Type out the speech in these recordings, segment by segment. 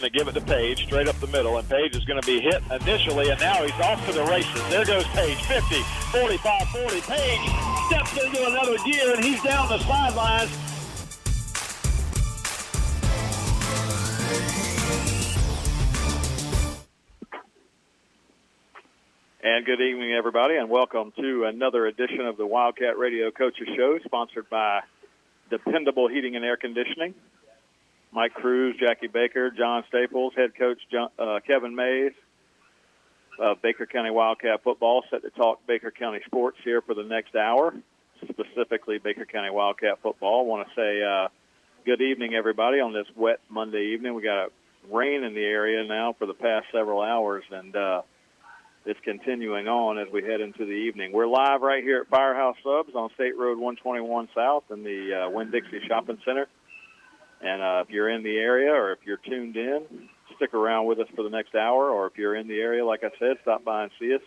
To give it to Page, straight up the middle, and Page is going to be hit initially, and now he's off to the races. There goes Page, 50, 45, 40. Page steps into another gear, and he's down the sidelines. And good evening, everybody, and welcome to another edition of the Wildcat Radio Coaches Show, sponsored by Dependable Heating and Air Conditioning. Mike Cruz, Jackie Baker, John Staples, head coach Kevin Mays of Baker County Wildcat football, set to talk Baker County sports here for the next hour, specifically Baker County Wildcat football. I want to say good evening, everybody, on this wet Monday evening. We got rain in the area now for the past several hours, and it's continuing on as we head into the evening. We're live right here at Firehouse Subs on State Road 121 South in the Winn-Dixie Shopping Center. And if you're in the area or if you're tuned in, stick around with us for the next hour. Or if you're in the area, like I said, stop by and see us.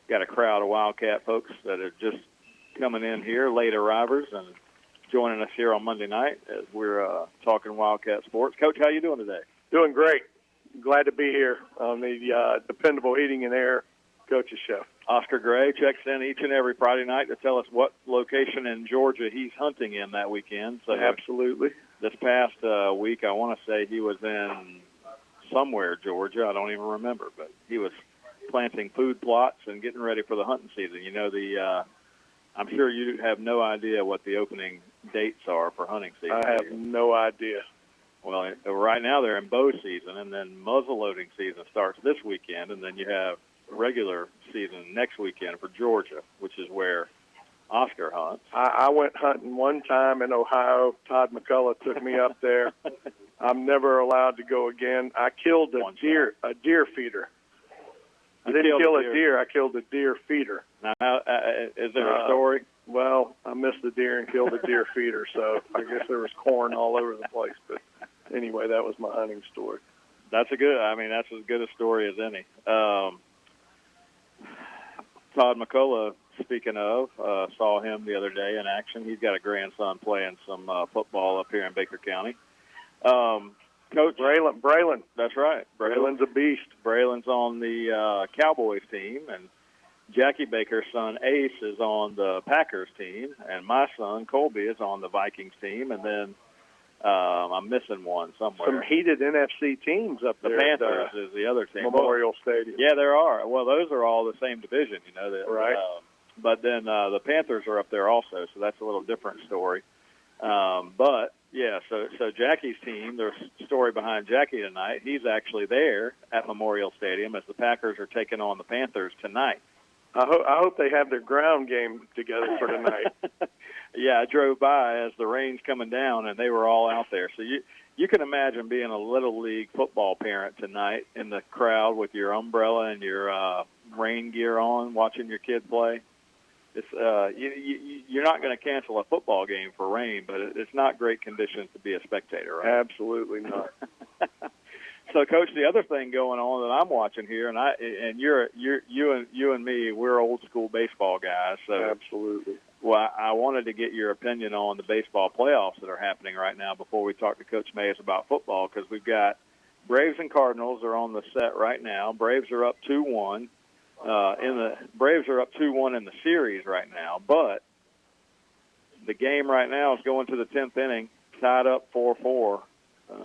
Got a crowd of Wildcat folks that are just coming in here, late arrivers, and joining us here on Monday night as we're talking Wildcat sports. Coach, how you doing today? Doing great. Glad to be here on the Dependable Heating and Air Coaches Show. Oscar Gray checks in each and every Friday night to tell us what location in Georgia he's hunting in that weekend. So absolutely. This past week, I want to say he was in somewhere, Georgia. I don't even remember, but he was planting food plots and getting ready for the hunting season. You know, I'm sure you have no idea what the opening dates are for hunting season. I have no idea. Well, right now they're in bow season, and then muzzleloading season starts this weekend, and then you have regular season next weekend for Georgia, which is where Oscar hunts. I went hunting one time in Ohio. Todd McCullough took me up there. I'm never allowed to go again. I killed a deer feeder. I didn't kill a deer. I killed a deer feeder. Now, is there a story? Well, I missed the deer and killed a deer feeder, so I guess there was corn all over the place. But anyway, that was my hunting story. That's as good a story as any. Todd McCullough, speaking of, saw him the other day in action. He's got a grandson playing some football up here in Baker County. Coach Braylon. That's right. Braylon's a beast. Braylon's on the Cowboys team, and Jackie Baker's son Ace is on the Packers team, and my son Colby is on the Vikings team, and then I'm missing one somewhere. Some heated NFC teams up there. The Panthers is the other team. Memorial Stadium. Yeah, there are. Well, those are all the same division, you know. Right. But then the Panthers are up there also, so that's a little different story. But, yeah, so Jackie's team, there's a story behind Jackie tonight. He's actually there at Memorial Stadium as the Packers are taking on the Panthers tonight. I hope they have their ground game together for tonight. Yeah, I drove by as the rain's coming down, and they were all out there. So you can imagine being a Little League football parent tonight in the crowd with your umbrella and your rain gear on, watching your kid play. It's you're not going to cancel a football game for rain, but it's not great conditions to be a spectator, right? Absolutely not. So, Coach, the other thing going on that I'm watching here, and you and me, we're old school baseball guys. So absolutely. Well, I wanted to get your opinion on the baseball playoffs that are happening right now before we talk to Coach Mays about football, because we've got Braves and Cardinals are on the set right now. Braves are up 2-1. Braves are up 2-1 in the series right now, but the game right now is going to the 10th inning, tied up 4-4.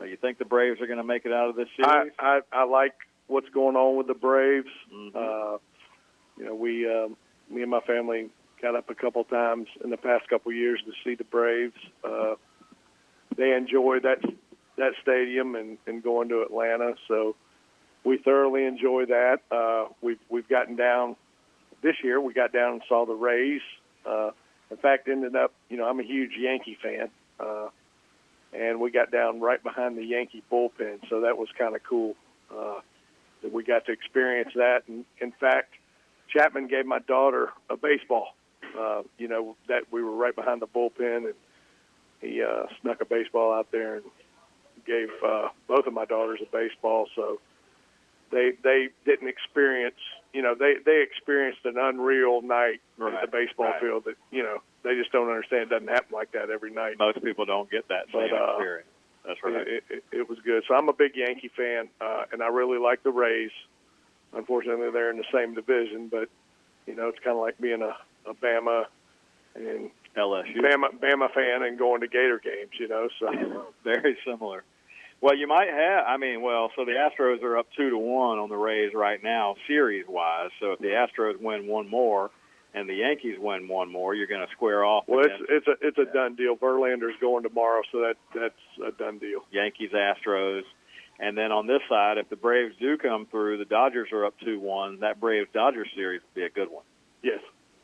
You think the Braves are going to make it out of this series? I like what's going on with the Braves. Mm-hmm. Me and my family got up a couple times in the past couple years to see the Braves. They enjoy that stadium and going to Atlanta, so we thoroughly enjoy that. We've gotten down this year. We got down and saw the Rays. In fact, ended up, I'm a huge Yankee fan, and we got down right behind the Yankee bullpen, so that was kind of cool that we got to experience that. And in fact, Chapman gave my daughter a baseball. That we were right behind the bullpen, and he snuck a baseball out there and gave both of my daughters a baseball. So they didn't experience, they experienced an unreal night at the baseball field that, they just don't understand. It doesn't happen like that every night. Most people don't get that same experience. That's right. It was good. So I'm a big Yankee fan, and I really like the Rays. Unfortunately, they're in the same division, but, you know, it's kind of like being a Bama and LSU. Bama fan and going to Gator games, you know. So very similar. Well, you might have. So the Astros are up 2-1 on the Rays right now, series-wise. So if the Astros win one more and the Yankees win one more, you're going to square off. Well, it's a done deal. Verlander's going tomorrow, so that's a done deal. Yankees, Astros. And then on this side, if the Braves do come through, the Dodgers are up 2-1. That Braves-Dodgers series would be a good one. Yes.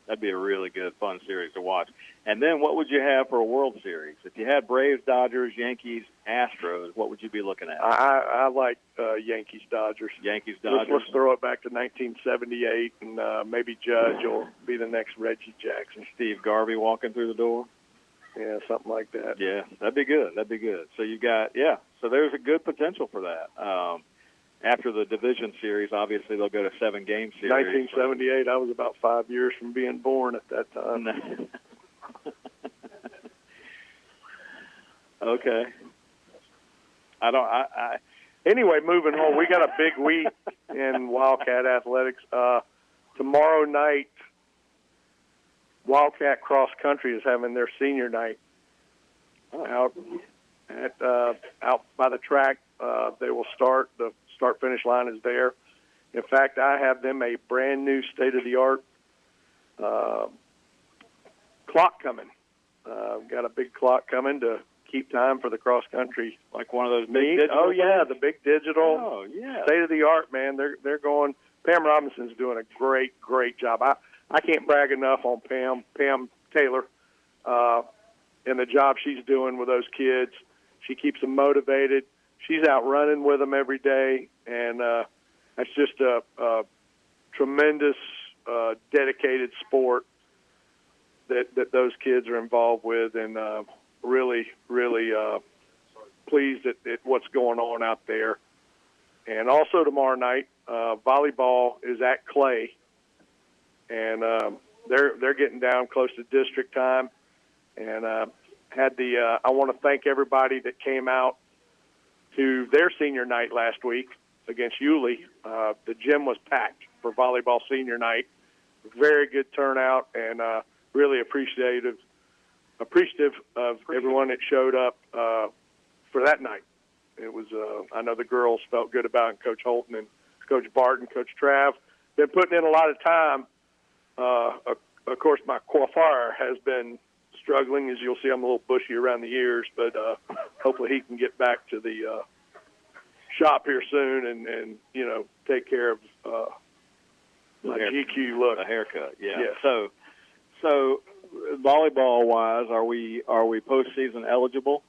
That'd be a really good, fun series to watch. And then what would you have for a World Series? If you had Braves, Dodgers, Yankees, Astros, what would you be looking at? I like Yankees, Dodgers. Yankees, Dodgers. Let's throw it back to 1978, and maybe Judge will be the next Reggie Jackson. Steve Garvey walking through the door. Yeah, something like that. Yeah, that'd be good. So you got, so there's a good potential for that. After the division series, obviously they'll go to 7-game series. 1978, I was about 5 years from being born at that time. Okay. Anyway, moving on. We got a big week in Wildcat athletics. Tomorrow night, Wildcat Cross Country is having their senior night out by the track. They will start. The start-finish line is there. In fact, I have them a brand-new state-of-the-art clock coming. Got a big clock coming to keep time for the cross-country. Like one of those big digital Oh, yeah, things? the big digital. Oh, yeah. State-of-the-art, man. They're going. Pam Robinson's doing a great job. I can't brag enough on Pam Taylor, and the job she's doing with those kids. She keeps them motivated. She's out running with them every day, and that's just a tremendous, dedicated sport that those kids are involved with, and really pleased at what's going on out there. And also tomorrow night, volleyball is at Clay, and they're getting down close to district time. And I want to thank everybody that came out to their senior night last week against Yulee. The gym was packed for volleyball senior night. Very good turnout, and really appreciative of everyone that showed up for that night. It was, I know the girls felt good about it. Coach Holton and Coach Barton, Coach Trav, been putting in a lot of time. Of course, my coiffeur has been struggling. As you'll see, I'm a little bushy around the ears, but hopefully he can get back to the shop here soon and take care of my GQ look. A haircut, yeah. Yes. So volleyball-wise, are we postseason eligible?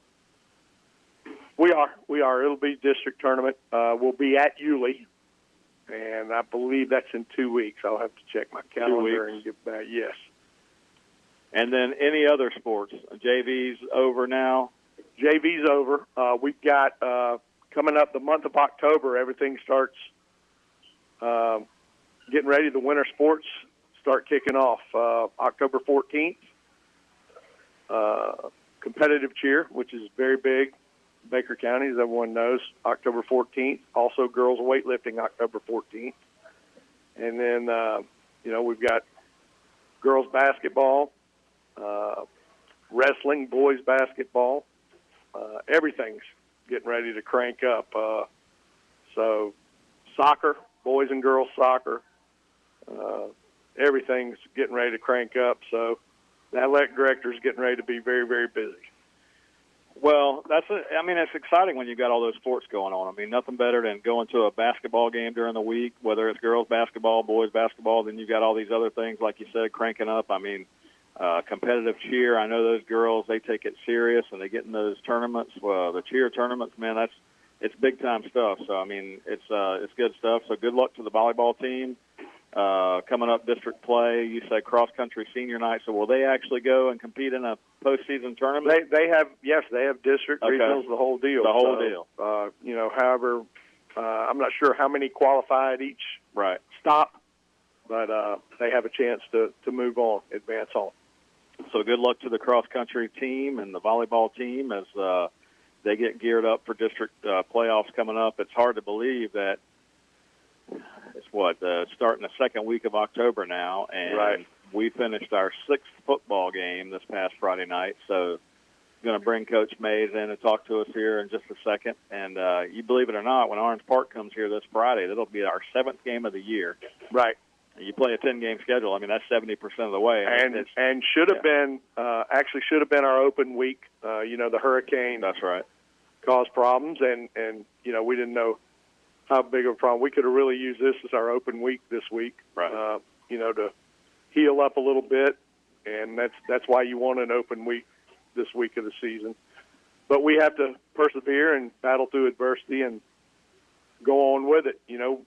We are. It'll be district tournament. We'll be at Yulee, and I believe that's in 2 weeks. I'll have to check my calendar and get back. Yes. And then any other sports? JV's over now? JV's over. We've got coming up the month of October, everything starts getting ready. The winter sports start kicking off October 14th. Competitive cheer, which is very big. Baker County, as everyone knows, October 14th. Also, girls weightlifting, October 14th. And then, we've got girls basketball, wrestling, boys basketball. Everything's getting ready to crank up. So soccer, boys and girls soccer, everything's getting ready to crank up. So the athletic director is getting ready to be very, very busy. Well, it's exciting when you've got all those sports going on. I mean, nothing better than going to a basketball game during the week, whether it's girls basketball, boys basketball, then you've got all these other things, like you said, cranking up. I mean, competitive cheer. I know those girls, they take it serious, and they get in those tournaments. Well, the cheer tournaments, man, it's big-time stuff. So, I mean, it's good stuff. So good luck to the volleyball team. Coming up district play, you say cross-country senior night. So will they actually go and compete in a postseason tournament? They have district, okay. Regionals, the whole deal. The whole deal. However, I'm not sure how many qualify at each stop, but they have a chance to move on, advance on. So good luck to the cross-country team and the volleyball team as they get geared up for district playoffs coming up. It's hard to believe that it's starting the second week of October now, and right. we finished our 6th football game this past Friday night. So going to bring Coach Mays in to talk to us here in just a second. And you believe it or not, when Orange Park comes here this Friday, that'll be our 7th game of the year. Right. You play a 10-game schedule. I mean, that's 70% of the way. And should have been should have been our open week. The hurricane. That's right. Caused problems, and we didn't know how big of a problem. We could have really used this as our open week this week. Right. To heal up a little bit, and that's why you want an open week this week of the season. But we have to persevere and battle through adversity and go on with it.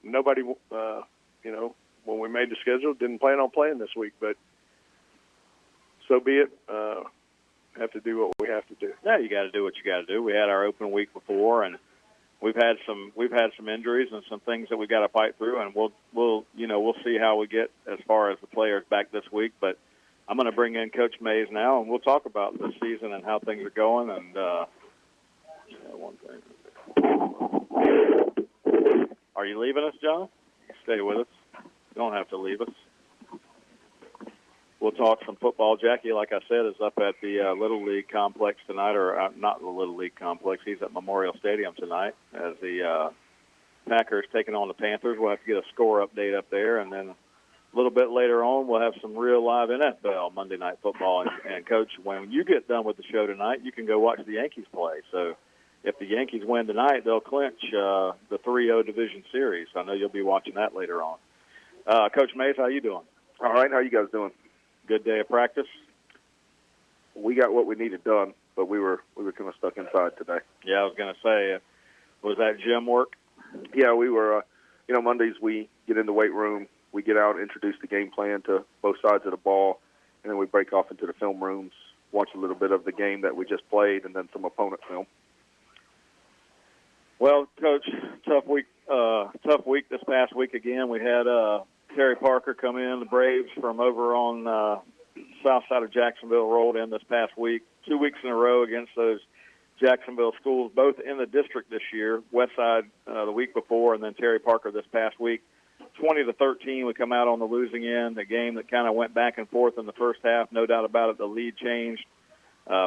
Nobody, when we made the schedule, didn't plan on playing this week, but so be it. Have to do what we have to do. Yeah, you got to do what you got to do. We had our open week before, and we've had some injuries and some things that we got to fight through, and we'll see how we get as far as the players back this week. But I'm going to bring in Coach Mays now, and we'll talk about the season and how things are going. And one thing. Are you leaving us, John? Stay with us. You don't have to leave us. We'll talk some football. Jackie, like I said, is up at the Little League complex tonight, or not the Little League complex. He's at Memorial Stadium tonight as the Packers taking on the Panthers. We'll have to get a score update up there, and then a little bit later on, we'll have some real live NFL Monday Night Football. And Coach, when you get done with the show tonight, you can go watch the Yankees play. So if the Yankees win tonight, they'll clinch the 3-0 division series. I know you'll be watching that later on. Coach Mays, how you doing? All right. How you guys doing? Good day of practice? We got what we needed done, but we were kind of stuck inside today. Yeah, I was going to say, was that gym work? Yeah, we were. Mondays we get in the weight room, we get out, introduce the game plan to both sides of the ball, and then we break off into the film rooms, watch a little bit of the game that we just played, and then some opponent film. Well, Coach, tough week this past week again. We had Terry Parker come in, the Braves from over on south side of Jacksonville rolled in this past week, 2 weeks in a row against those Jacksonville schools, both in the district this year, West Side the week before, and then Terry Parker this past week. 20-13, we come out on the losing end, a game that kind of went back and forth in the first half. No doubt about it, the lead changed.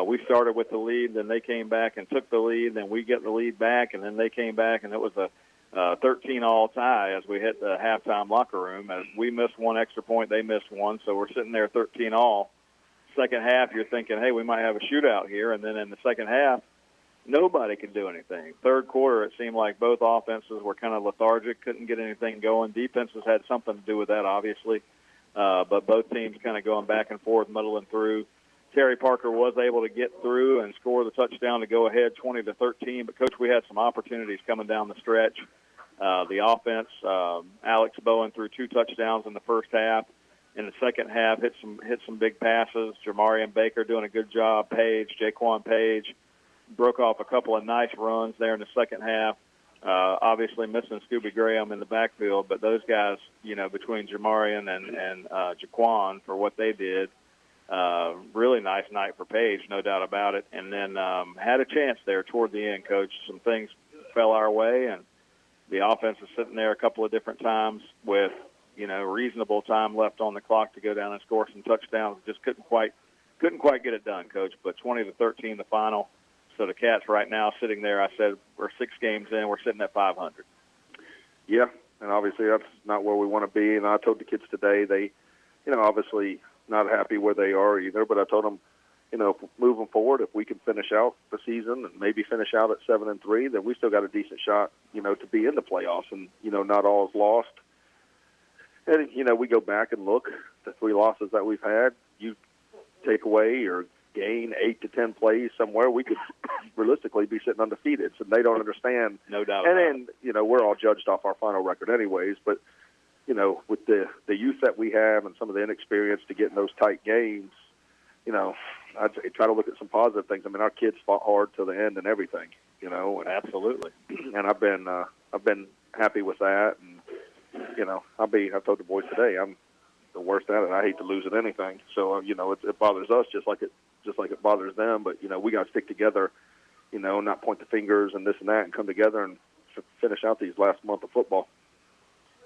We started with the lead, then they came back and took the lead, then we get the lead back, and then they came back, and it was a 13-all tie as we hit the halftime locker room. As we missed one extra point, they missed one, so we're sitting there 13-all. Second half, you're thinking, hey, we might have a shootout here, and then in the second half, nobody could do anything. Third quarter, it seemed like both offenses were kind of lethargic, couldn't get anything going. Defenses had something to do with that, obviously, but both teams kind of going back and forth, muddling through. Terry Parker was able to get through and score the touchdown to go ahead 20-13, but, Coach, we had some opportunities coming down the stretch. The offense, Alex Bowen threw 2 touchdowns in the first half. In the second half, hit some big passes. Jamarian Baker doing a good job. Jaquan Page broke off a couple of nice runs there in the second half. Obviously missing Scooby Graham in the backfield, but those guys, between Jamarian and Jaquan for what they did, really nice night for Page, no doubt about it. And then had a chance there toward the end, Coach. Some things fell our way, and the offense is sitting there a couple of different times with, reasonable time left on the clock to go down and score some touchdowns. Just couldn't quite get it done, Coach. But 20-13, the final. So the Cats right now sitting there, I said, we're 6 games in, we're sitting at 500. Yeah, and obviously that's not where we want to be. And I told the kids today, they, obviously not happy where they are either, but I told them, moving forward, if we can finish out the season and maybe finish out at 7-3, then we still got a decent shot, to be in the playoffs, and, not all is lost. And, we go back and look, the 3 losses that we've had, you take away or gain 8 to 10 plays somewhere, we could realistically be sitting undefeated. So they don't understand. No doubt. And then, we're all judged off our final record anyways, but, with the youth that we have and some of the inexperience to get in those tight games, I'd try to look at some positive things. I mean, our kids fought hard to the end and everything, and absolutely. And I've been happy with that. And, I told the boys today, I'm the worst at it. I hate to lose at anything. So, it bothers us just like it bothers them. But, we got to stick together, not point the fingers and this and that and come together and finish out these last month of football.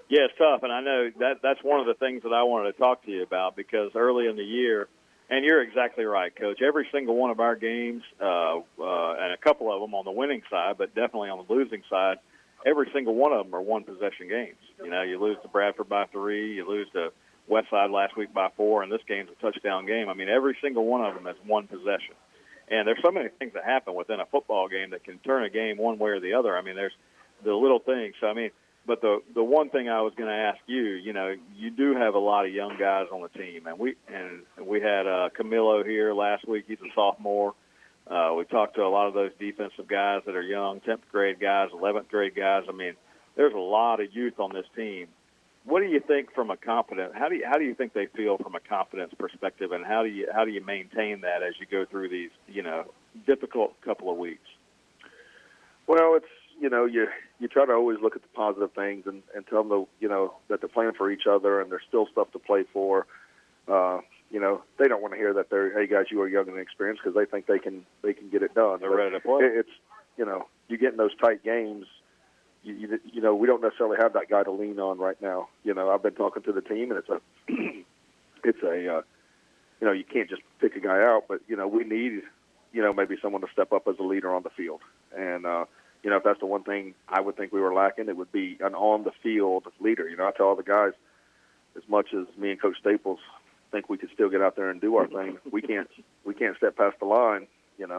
Yeah, it's tough, and I know that's one of the things that I wanted to talk to you about, because early in the year, and you're exactly right, Coach, every single one of our games, and a couple of them on the winning side, but definitely on the losing side, every single one of them are one-possession games. You lose to Bradford by 3, you lose to Westside last week by 4, and this game's a touchdown game. I mean, every single one of them is one possession. And there's so many things that happen within a football game that can turn a game one way or the other. I mean, there's the little things. So, I mean, but the one thing I was going to ask you, you do have a lot of young guys on the team, and we had Camilo here last week. He's a sophomore. We talked to a lot of those defensive guys that are young, 10th grade guys, 11th grade guys. I mean, there's a lot of youth on this team. What do you think from a confidence? How do you think they feel from a confidence perspective, and how do you maintain that as you go through these difficult couple of weeks? Well, it's you try to always look at the positive things and tell them that they're playing for each other and there's still stuff to play for. They don't want to hear that hey guys, you are young and inexperienced, because they think they can get it done. They're ready to play. It's you get in those tight games. We don't necessarily have that guy to lean on right now. I've been talking to the team, and it's a you can't just pick a guy out, but we need maybe someone to step up as a leader on the field. And if that's the one thing I would think we were lacking, it would be an on the field leader. I tell all the guys, as much as me and Coach Staples think we could still get out there and do our thing, we can't step past the line. And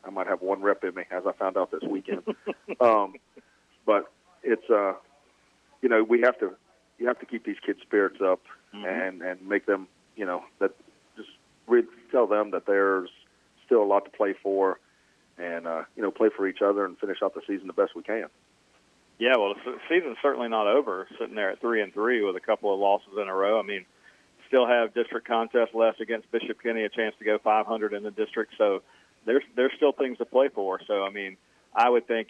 I might have one rep in me, as I found out this weekend. But it's you have to keep these kids' spirits up, and make them that just tell them that there's still a lot to play for, and play for each other and finish out the season the best we can. Yeah, well, the season's certainly not over. Sitting there at 3-3 with a couple of losses in a row. I mean, still have district contests left against Bishop Kenny, a chance to go 500 in the district. So there's still things to play for. So I mean, I would think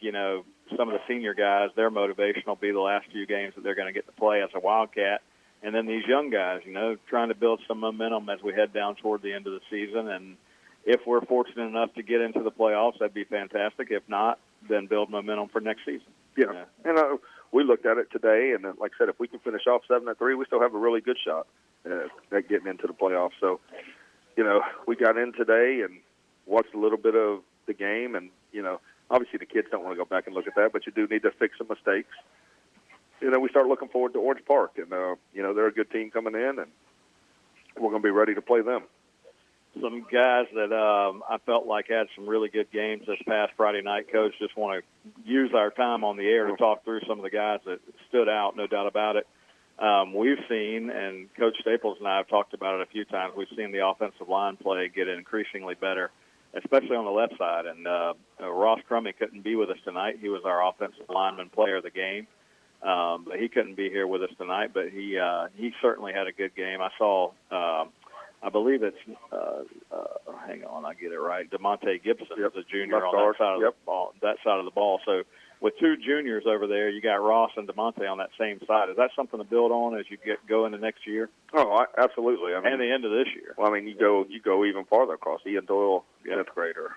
some of the senior guys, their motivation will be the last few games that they're going to get to play as a Wildcat, and then these young guys, trying to build some momentum as we head down toward the end of the season. And if we're fortunate enough to get into the playoffs, that'd be fantastic. If not, then build momentum for next season. Yeah. And we looked at it today, and like I said, if we can finish off 7-3, we still have a really good shot at getting into the playoffs. So, we got in today and watched a little bit of the game, and, obviously the kids don't want to go back and look at that, but you do need to fix some mistakes. We start looking forward to Orange Park, and, they're a good team coming in, and we're going to be ready to play them. Some guys that I felt like had some really good games this past Friday night, Coach. Just want to use our time on the air to talk through some of the guys that stood out, no doubt about it. We've seen, and Coach Staples and I have talked about it a few times, we've seen the offensive line play get increasingly better, especially on the left side. And Ross Crummy couldn't be with us tonight. He was our offensive lineman player of the game. But he couldn't be here with us tonight, but he certainly had a good game. I saw I believe it's, hang on, I get it right. DeMonte Gibson is a junior on that side of the ball. That side of the ball. So with two juniors over there, you got Ross and DeMonte on that same side. Is that something to build on as you go into next year? Oh, absolutely. I mean, and the end of this year. Well, I mean, you go even farther across. Ian Doyle, 10th grader.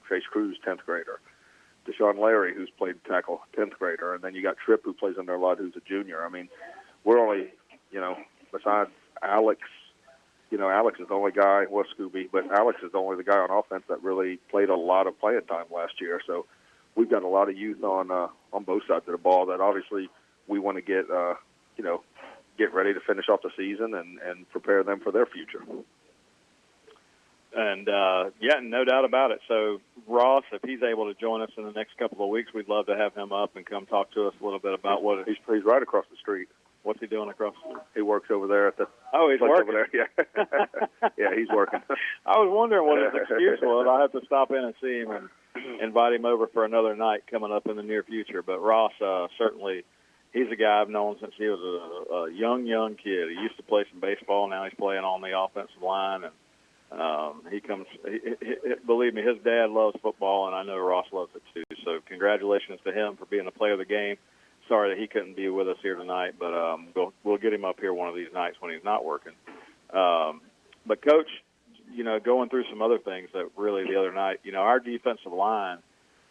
Chase Cruz, 10th grader. Deshaun Larry, who's played tackle, 10th grader. And then you got Tripp, who plays in there a lot, who's a junior. I mean, we're only, besides Alex, Alex is the only guy, Scooby, but Alex is the only the guy on offense that really played a lot of playing time last year. So we've got a lot of youth on both sides of the ball that obviously we want to get ready to finish off the season and prepare them for their future. And, no doubt about it. So, Ross, if he's able to join us in the next couple of weeks, we'd love to have him up and come talk to us a little bit about what he's right across the street. What's he doing across the street? He works over there at the... Oh, he's working. Over there, yeah. Yeah, he's working. I was wondering what his excuse was. I'll have to stop in and see him and invite him over for another night coming up in the near future. But Ross, certainly, he's a guy I've known since he was a young kid. He used to play some baseball. Now he's playing on the offensive line. And believe me, his dad loves football, and I know Ross loves it too. So congratulations to him for being a player of the game. Sorry that he couldn't be with us here tonight, but we'll get him up here one of these nights when he's not working. But, Coach, going through some other things that really the other night, our defensive line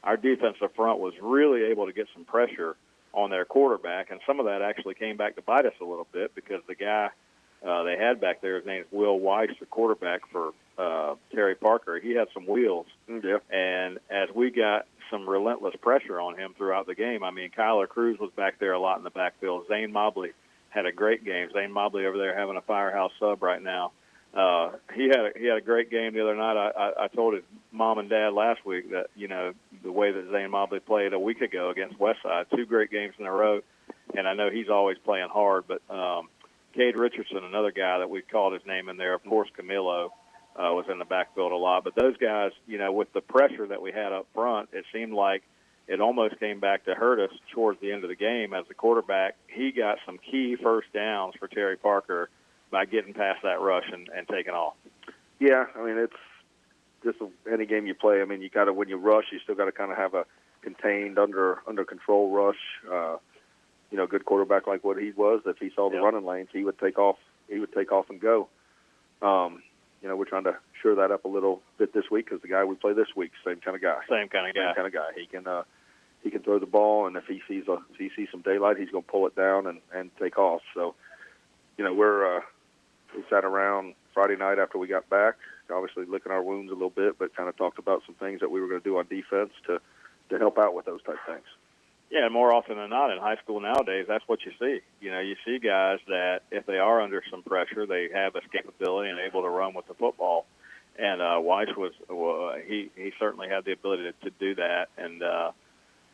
our defensive front was really able to get some pressure on their quarterback, and some of that actually came back to bite us a little bit because the guy they had back there, his name is Will Weiss, the quarterback for Terry Parker. He had some wheels, and as we got some relentless pressure on him throughout the game, I mean, Kyler Cruz was back there a lot in the backfield. Zane Mobley had a great game. Zane Mobley over there having a firehouse sub right now. He had a great game the other night. I told his mom and dad last week that, you know, the way that Zane Mobley played a week ago against Westside, 2 great games in a row, and I know he's always playing hard. But Cade Richardson, another guy that we called his name in there, of course, Camilo was in the backfield a lot. But those guys, you know, with the pressure that we had up front, it seemed like it almost came back to hurt us towards the end of the game. As the quarterback, he got some key first downs for Terry Parker by getting past that rush and taking off. Yeah, I mean, it's just any game you play. I mean, you got to, when you rush, you still got to kind of have a contained, under control rush. You know, good quarterback like what he was, if he saw the running lanes, he would take off. He would take off and go. You know, we're trying to shore that up a little bit this week because the guy we play this week, same kind of guy. Same kind of guy. He can throw the ball, and if he sees some daylight, he's going to pull it down and take off. So, you know, we sat around Friday night after we got back, obviously licking our wounds a little bit, but kind of talked about some things that we were going to do on defense to help out with those type things. Yeah, and more often than not in high school nowadays, that's what you see. You know, you see guys that if they are under some pressure, they have escapability and able to run with the football. And Weiss he certainly had the ability to do that. And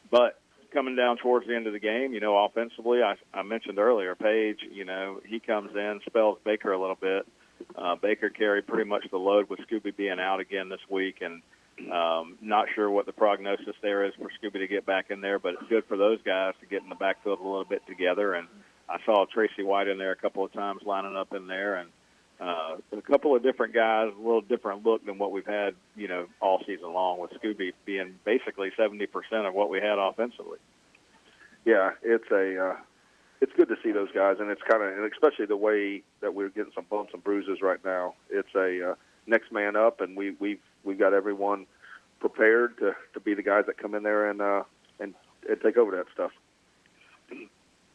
but coming down towards the end of the game, you know, offensively, I mentioned earlier, Page, you know, he comes in, spells Baker a little bit. Baker carried pretty much the load with Scooby being out again this week, and not sure what the prognosis there is for Scooby to get back in there, but it's good for those guys to get in the backfield a little bit together. And I saw Tracy White in there a couple of times lining up in there, and a couple of different guys, a little different look than what we've had, you know, all season long, with Scooby being basically 70% of what we had offensively. Yeah, it's good to see those guys, and it's kind of, and especially the way that we're getting some bumps and bruises right now. It's a next man up, and we've got everyone prepared to be the guys that come in there and take over that stuff.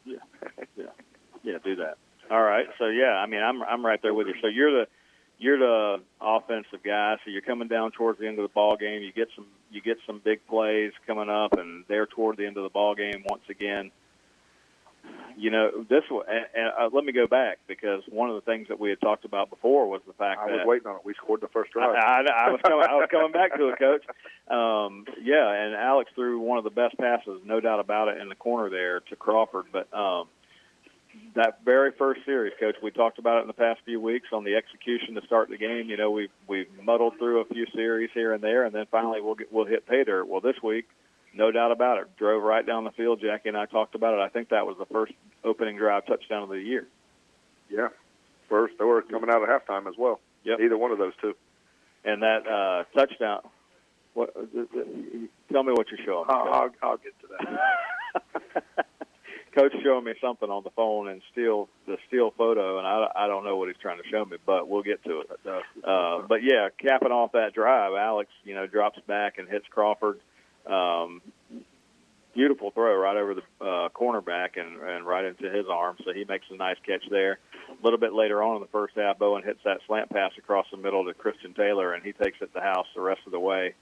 Yeah, do that. All right, so yeah, I mean, I'm right there with you. So you're the offensive guy. So you're coming down towards the end of the ball game. You get some big plays coming up, and they're toward the end of the ball game once again. You know, let me go back, because one of the things that we had talked about before was the fact that I was waiting on it. We scored the first drive. I was coming back to it, Coach. Yeah, and Alex threw one of the best passes, no doubt about it, in the corner there to Crawford. But that very first series, Coach, we talked about it in the past few weeks on the execution to start the game. You know, we've muddled through a few series here and there, and then finally we'll hit pay dirt. Well, this week, no doubt about it, drove right down the field. Jackie and I talked about it. I think that was the first opening drive touchdown of the year. Yeah, first, or coming out of halftime as well. Yep. Either one of those two. And that touchdown. Tell me what you're showing me. I'll get to that. Coach showing me something on the phone and the still photo, and I don't know what he's trying to show me, but we'll get to it. But yeah, capping off that drive, Alex, you know, drops back and hits Crawford. Beautiful throw right over the cornerback and right into his arm, so he makes a nice catch there. A little bit later on in the first half, Bowen hits that slant pass across the middle to Christian Taylor, and he takes it to the house the rest of the way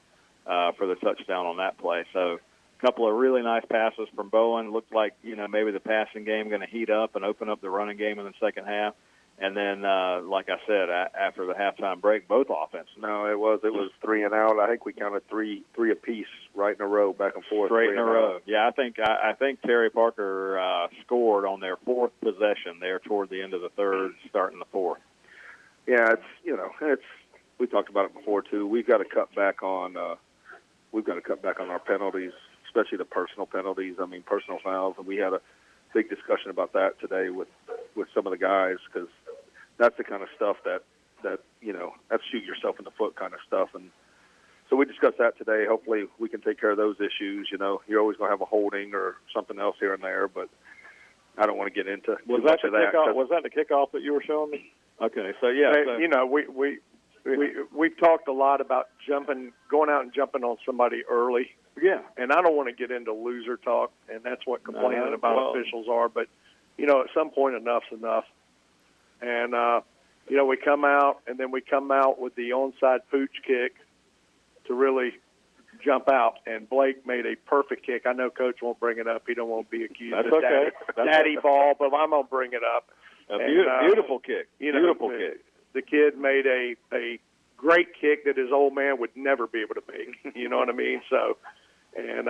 for the touchdown on that play. So a couple of really nice passes from Bowen. Looked like, you know, maybe the passing game going to heat up and open up the running game in the second half. And then, like I said, after the halftime break, both offenses. No, it was 3 and out. I think we counted three apiece right in a row, back and forth. Straight in a row. Yeah, I think Terry Parker scored on their fourth possession there toward the end of the third, starting the fourth. Yeah, we talked about it before too. We've got to cut back on our penalties, especially the personal penalties. I mean, personal fouls, and we had a big discussion about that today with some of the guys, because that's the kind of stuff that you know, that's shoot yourself in the foot kind of stuff. And so we discussed that today. Hopefully we can take care of those issues. You know, you're always going to have a holding or something else here and there, but I don't want to get into was that the kickoff? Was that the kickoff that you were showing me? Okay, so yeah, you know, we've talked a lot about going out and jumping on somebody early Yeah. And I don't want to get into loser talk, and that's what complaining about officials are. But, at some point, enough's enough. And, we come out, and then we come out with the onside pooch kick to really jump out. And Blake made a perfect kick. I know Coach won't bring it up. He don't want to be accused of daddy ball, but I'm going to bring it up. Beautiful kick. Beautiful kick. The kid made a great kick that his old man would never be able to make. You know what I mean? So, and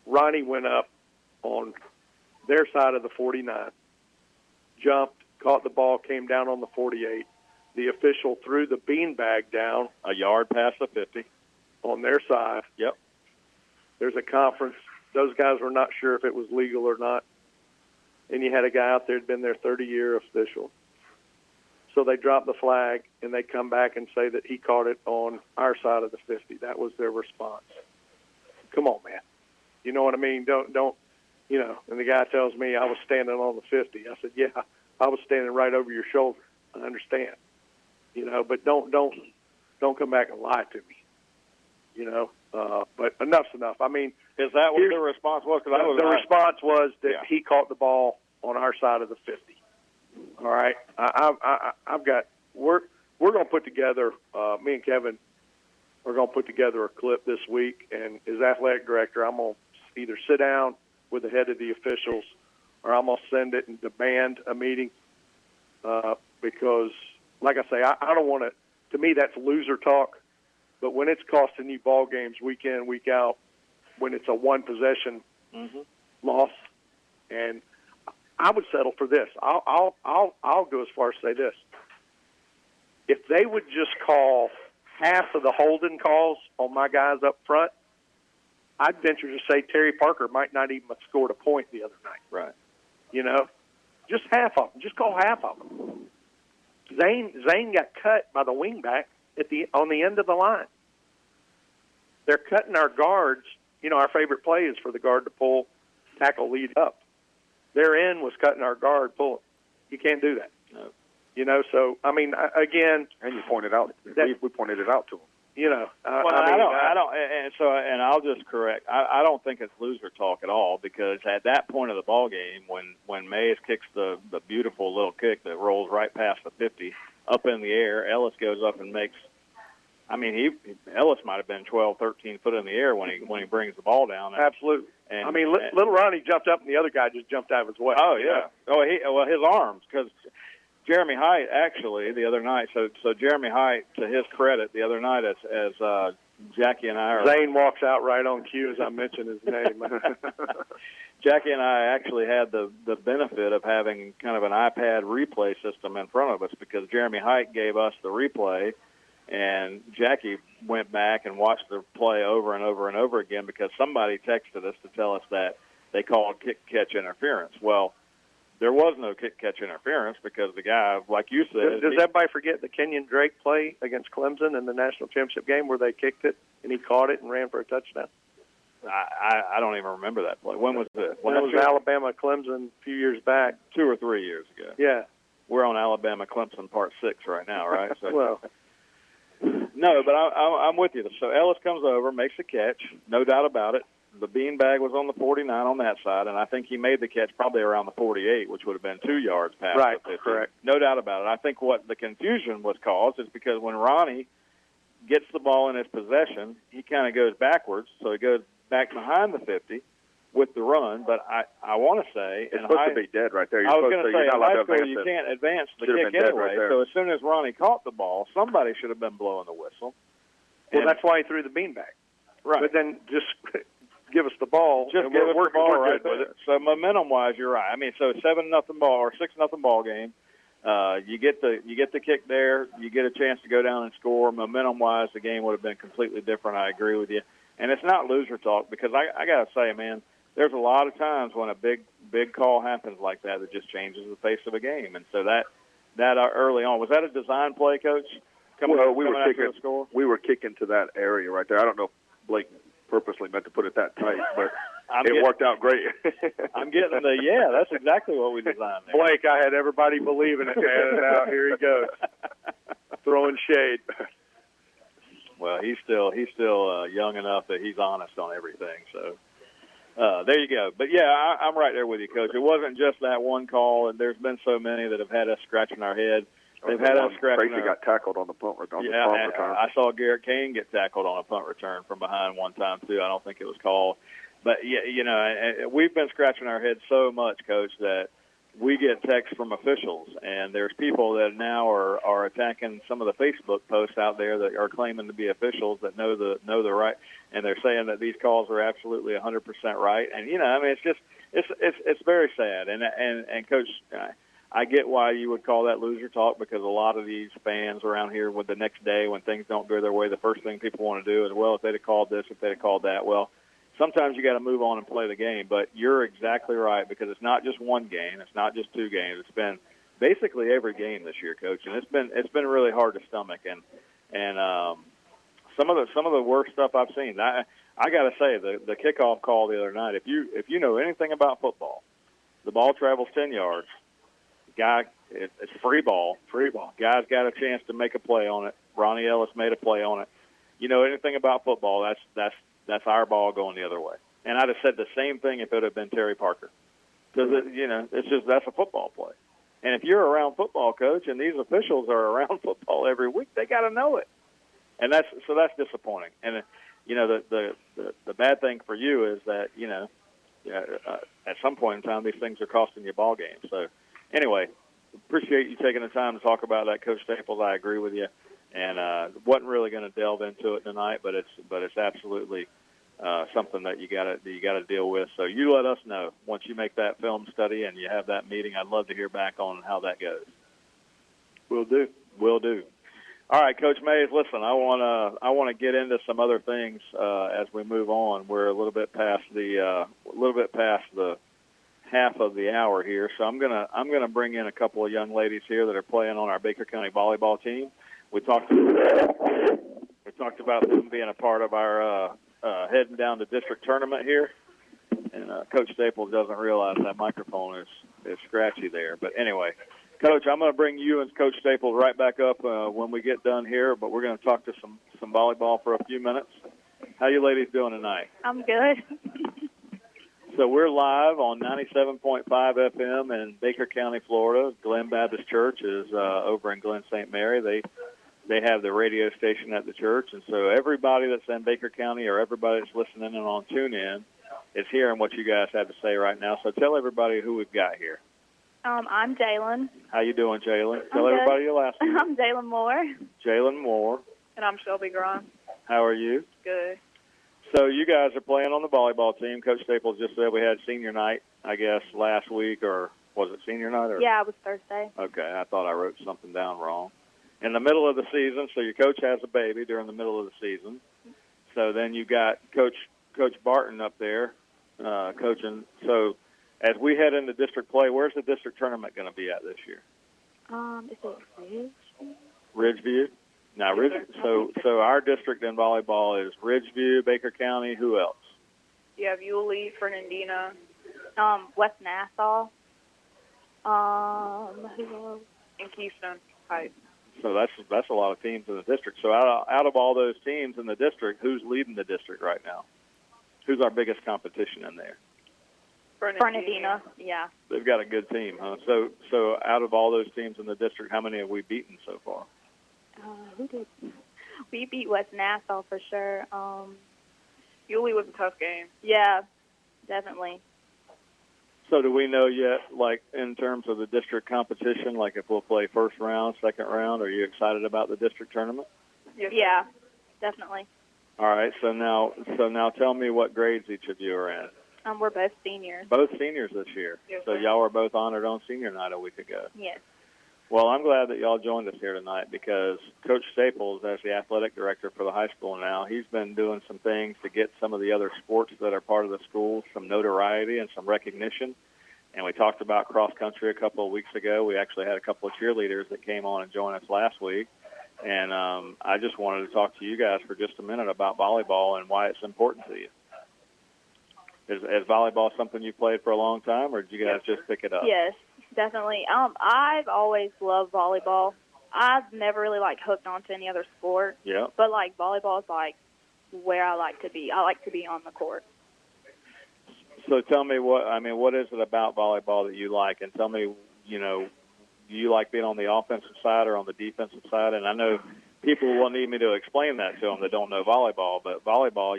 Ronnie went up on their side of the 49, jumped, caught the ball, came down on the 48. The official threw the beanbag down a yard past the 50 on their side. Yep. There's a conference. Those guys were not sure if it was legal or not. And you had a guy out there who'd been there 30-year official. So they drop the flag, and they come back and say that he caught it on our side of the 50. That was their response. Come on, man. You know what I mean? Don't. And the guy tells me I was standing on the 50. I said, yeah, I was standing right over your shoulder. I understand. But don't come back and lie to me. But enough's enough. I mean, is that what the response was? The response was that he caught the ball on our side of the 50. All right, I've got. We're going to put together. Me and Kevin are going to put together a clip this week, and as athletic director, I'm going to either sit down with the head of the officials, or I'm going to send it and demand a meeting. Because, like I say, I don't want to. To me, that's loser talk. But when it's costing you ball games week in, week out, when it's a one possession loss, and I would settle for this. I'll go as far as say this: if they would just call half of the holding calls on my guys up front, I'd venture to say Terry Parker might not even have scored a point the other night. Right. Just half of them. Just call half of them. Zane got cut by the wingback on the end of the line. They're cutting our guards. Our favorite play is for the guard to pull, tackle, lead up. Their end was cutting our guard, pulling. You can't do that. No. So, I mean, again. And you pointed out, we pointed it out to them. And I'll just correct. I don't think it's loser talk at all, because at that point of the ball game, when Mays kicks the beautiful little kick that rolls right past the 50 up in the air, Ellis goes up and makes. I mean, Ellis might have been 12, 13 foot in the air when he brings the ball down. Absolutely. And little Ronnie jumped up, and the other guy just jumped out of his way. Oh yeah. His arms, because Jeremy Height actually the other night. So Jeremy Height, to his credit, the other night as Jackie and I Zane walks out right on cue as I mention his name. Jackie and I actually had the benefit of having kind of an iPad replay system in front of us, because Jeremy Height gave us the replay, and Jackie went back and watched the play over and over and over again, because somebody texted us to tell us that they called kick-catch interference. Well, there was no kick-catch interference, because the guy, like you said... Does everybody forget the Kenyon Drake play against Clemson in the national championship game where they kicked it and he caught it and ran for a touchdown? I don't even remember that play. When was this? When it was Alabama-Clemson a few years back. 2 or 3 years ago. Yeah. We're on Alabama-Clemson Part 6 right now, right? So, well... No, but I'm with you. So Ellis comes over, makes a catch, no doubt about it. The beanbag was on the 49 on that side, and I think he made the catch probably around the 48, which would have been 2 yards past the 50. Right, correct. No doubt about it. I think what the confusion was caused is because when Ronnie gets the ball in his possession, he kind of goes backwards, so he goes back behind the 50 with the run. But I want to say... It's supposed to be dead right there. I was going to say, in high school, you can't advance the kick anyway, so as soon as Ronnie caught the ball, somebody should have been blowing the whistle. Well, that's why he threw the beanbag. Right. But then just give us the ball. Just give us the ball right there. So momentum-wise, you're right. I mean, so 7-0 ball or 6-0 ball game. You get the kick there. You get a chance to go down and score. Momentum-wise, the game would have been completely different. I agree with you. And it's not loser talk, because I got to say, man, there's a lot of times when a big call happens like that just changes the face of a game. And so that early on, was that a design play, Coach? We were kicking to that area right there. I don't know if Blake purposely meant to put it that tight, but it worked out great. I'm getting that's exactly what we designed there. Blake, I had everybody believing it, man, and now here he goes, throwing shade. Well, he's still young enough that he's honest on everything. So there you go. But yeah, I'm right there with you, Coach. It wasn't just that one call, and there's been so many that have had us scratching our head. They've had us scratching. Tracy got tackled on the punt return. I saw Garrett Kane get tackled on a punt return from behind one time too. I don't think it was called, but yeah, you know, we've been scratching our heads so much, Coach, that we get texts from officials, and there's people that now are attacking some of the Facebook posts out there that are claiming to be officials that know the right, and they're saying that these calls are absolutely 100% right. And you know, I mean, it's very sad. And Coach, I get why you would call that loser talk, because a lot of these fans around here, with the next day when things don't go their way, the first thing people want to do is, well, if they'd have called this, if they'd have called that. Well, sometimes you got to move on and play the game. But you're exactly right, because it's not just one game, it's not just two games. It's been basically every game this year, Coach, and it's been really hard to stomach. And some of the worst stuff I've seen. I got to say, the kickoff call the other night. If you know anything about football, the ball travels 10 yards. Guy, it's free ball. Guy's got a chance to make a play on it. Ronnie Ellis made a play on it. You know anything about football? That's our ball going the other way. And I'd have said the same thing if it had been Terry Parker, because that's a football play. And if you're around football, Coach, and these officials are around football every week, they got to know it. And that's disappointing. And you know, the bad thing for you is that, you know, at some point in time, these things are costing you ball games. So anyway, appreciate you taking the time to talk about that, Coach Staples. I agree with you, and wasn't really going to delve into it tonight, but it's absolutely something that you got to deal with. So you let us know once you make that film study and you have that meeting. I'd love to hear back on how that goes. Will do. All right, Coach Mays. Listen, I want to get into some other things as we move on. We're a little bit past the half of the hour here, so I'm gonna bring in a couple of young ladies here that are playing on our Baker County volleyball team. We talked about them being a part of our heading down the district tournament here, and Coach Staples doesn't realize that microphone is scratchy there. But anyway, Coach, I'm going to bring you and Coach Staples right back up when we get done here, but we're going to talk to some volleyball for a few minutes. How you ladies doing tonight? I'm good. So we're live on 97.5 FM in Baker County, Florida. Glen Baptist Church is over in Glen St. Mary. They have the radio station at the church, and so everybody that's in Baker County or everybody that's listening in on TuneIn is hearing what you guys have to say right now. So tell everybody who we've got here. I'm Jalen. How you doing, Jalen? Tell everybody your last name. I'm Jalen Moore. Jalen Moore. And I'm Shelby Grant. How are you? Good. So you guys are playing on the volleyball team. Coach Staples just said we had senior night, I guess, last week, or was it senior night? Yeah, it was Thursday. Okay, I thought I wrote something down wrong. In the middle of the season, so your coach has a baby during the middle of the season. So then you got Coach Barton up there coaching. So as we head into district play, where's the district tournament going to be at this year? Is it Ridgeview? Now, so our district in volleyball is Ridgeview, Baker County. Who else? You have Yulee, Fernandina. West Nassau. Who else? And Keystone Heights. So that's a lot of teams in the district. So out of all those teams in the district, who's leading the district right now? Who's our biggest competition in there? Fernandina. Yeah. They've got a good team, huh? So out of all those teams in the district, how many have we beaten so far? Who did? We beat West Nassau for sure. Yulee was a tough game. Yeah, definitely. So do we know yet, like, in terms of the district competition, like if we'll play first round, second round, are you excited about the district tournament? Yes, yeah, definitely. All right, so now tell me what grades each of you are in. We're both seniors. Both seniors this year. Yes, so sir. y'all were both honored on senior night a week ago. Yes. Well, I'm glad that y'all joined us here tonight because Coach Staples, as the athletic director for the high school now, he's been doing some things to get some of the other sports that are part of the school some notoriety and some recognition. And we talked about cross-country a couple of weeks ago. We actually had a couple of cheerleaders that came on and joined us last week. And I just wanted to talk to you guys for just a minute about volleyball and why it's important to you. Is volleyball something you played for a long time, or did you guys just pick it up? Yes, definitely. I've always loved volleyball. I've never really like hooked onto any other sport. Yeah. But like volleyball is like where I like to be. I like to be on the court. So tell me what is it about volleyball that you like? And tell me, do you like being on the offensive side or on the defensive side? And I know people will need me to explain that to them that don't know volleyball, but volleyball,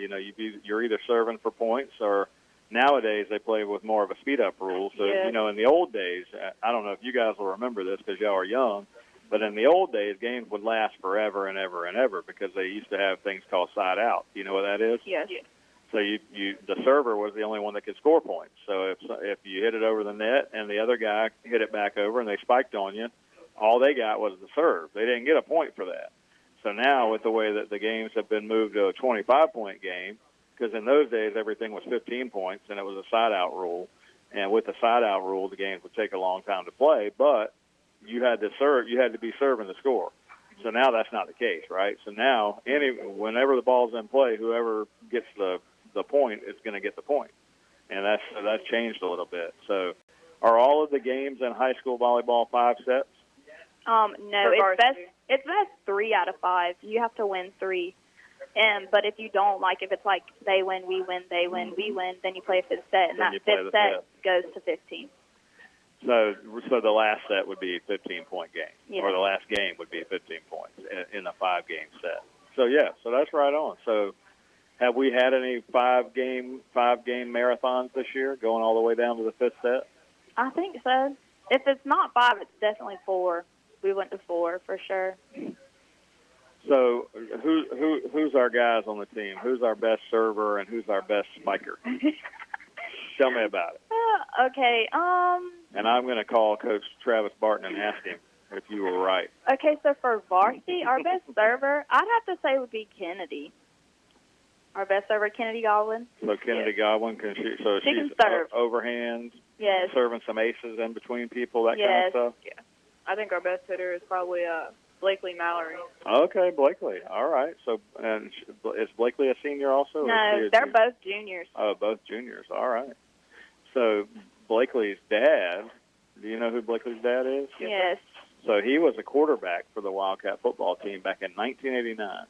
you're either serving for points or nowadays they play with more of a speed-up rule. So, Yes. in the old days, I don't know if you guys will remember this because y'all are young, but in the old days, games would last forever and ever and ever because they used to have things called side out. You know what that is? Yes. So the server was the only one that could score points. So if you hit it over the net and the other guy hit it back over and they spiked on you, all they got was the serve. They didn't get a point for that. So now with the way that the games have been moved to a 25-point game, because in those days everything was 15 points and it was a side-out rule, and with the side-out rule the games would take a long time to play, but you had to be serving the score. So now that's not the case, right? So now whenever the ball's in play, whoever gets the point is going to get the point, and that's changed a little bit. So, are all of the games in high school volleyball 5 sets? No, For varsity. it's best 3 out of 5. You have to win 3. But if you don't, like if it's like they win, we win, they win, we win, then you play a 5th set, and Then you that play 5th the set fifth. goes to 15. So the last set would be a 15-point game, Yeah. or the last game would be 15 points in a 5-game set. So so that's right on. So have we had any 5-game marathons this year, going all the way down to the 5th set? I think so. If it's not 5, it's definitely 4. We went to 4 for sure. So who's our guys on the team? Who's our best server and who's our best spiker? Tell me about it. Okay. And I'm going to call Coach Travis Barton and ask him if you were right. Okay, so for varsity, our best server, I'd have to say would be Kennedy. Our best server, Kennedy Godwin. So Kennedy Godwin can shoot. So She can she's serve. Overhand, Yes. serving some aces in between people, that kind Yes. of stuff. Yeah. I think our best hitter is probably Blakely Mallory. Okay, Blakely. All right. So, and is Blakely a senior also? or is No, she a they're junior? both juniors. Oh, both juniors. All right. So Blakely's dad. Do you know who Blakely's dad is? Yes. So he was a quarterback for the Wildcat football team back in 1989.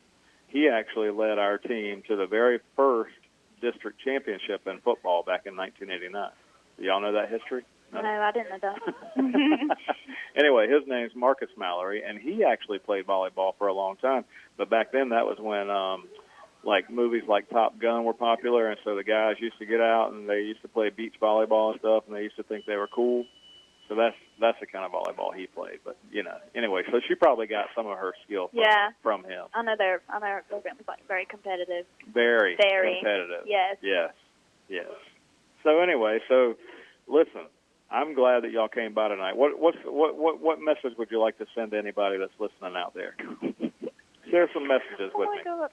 He actually led our team to the very first district championship in football back in 1989. Do y'all know that history? No, I didn't know that. Anyway, his name's Marcus Mallory, and he actually played volleyball for a long time. But back then, that was when like movies like Top Gun were popular, and so the guys used to get out and they used to play beach volleyball and stuff, and they used to think they were cool. So that's the kind of volleyball he played. But anyway, so she probably got some of her skill from him. I know our program is like very competitive. Very Very competitive. Yes. Yes. So anyway, listen. I'm glad that y'all came by tonight. What message would you like to send to anybody that's listening out there? Share some messages with me. God.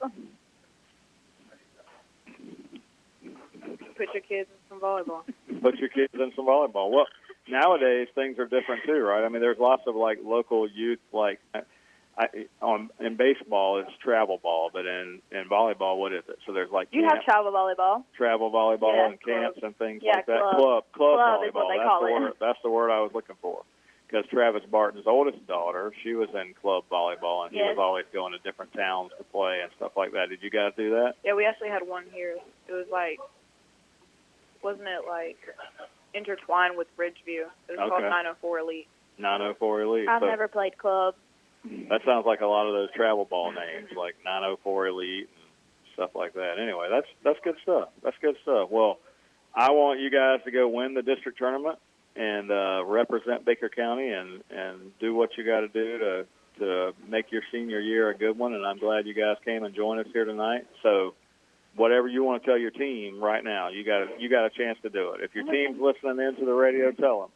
Put your kids in some volleyball. Put your kids in some volleyball. Well, nowadays things are different too, right? I mean, there's lots of like local youth, like in baseball it's travel ball, but in volleyball, what is it? So there's like You have travel volleyball. volleyball Yeah, and camps and things Yeah, like that. club. Club Club is volleyball. what they call it. That's the word I was looking for. Because Travis Barton's oldest daughter, she was in club volleyball, and he Yes. was always going to different towns to play and stuff like that. Did you guys do that? Yeah, we actually had one here. It was like, wasn't it like intertwined with Ridgeview? It was called Okay. 904 Elite. 904 Elite. I've So never played club. that sounds like a lot of those travel ball names, like 904 Elite and stuff like that. Anyway, that's good stuff. That's good stuff. Well, I want you guys to go win the district tournament and represent Baker County and do what you got to do to make your senior year a good one. And I'm glad you guys came and joined us here tonight. So whatever you want to tell your team right now, you got a chance to do it. If your team's listening into the radio, tell them.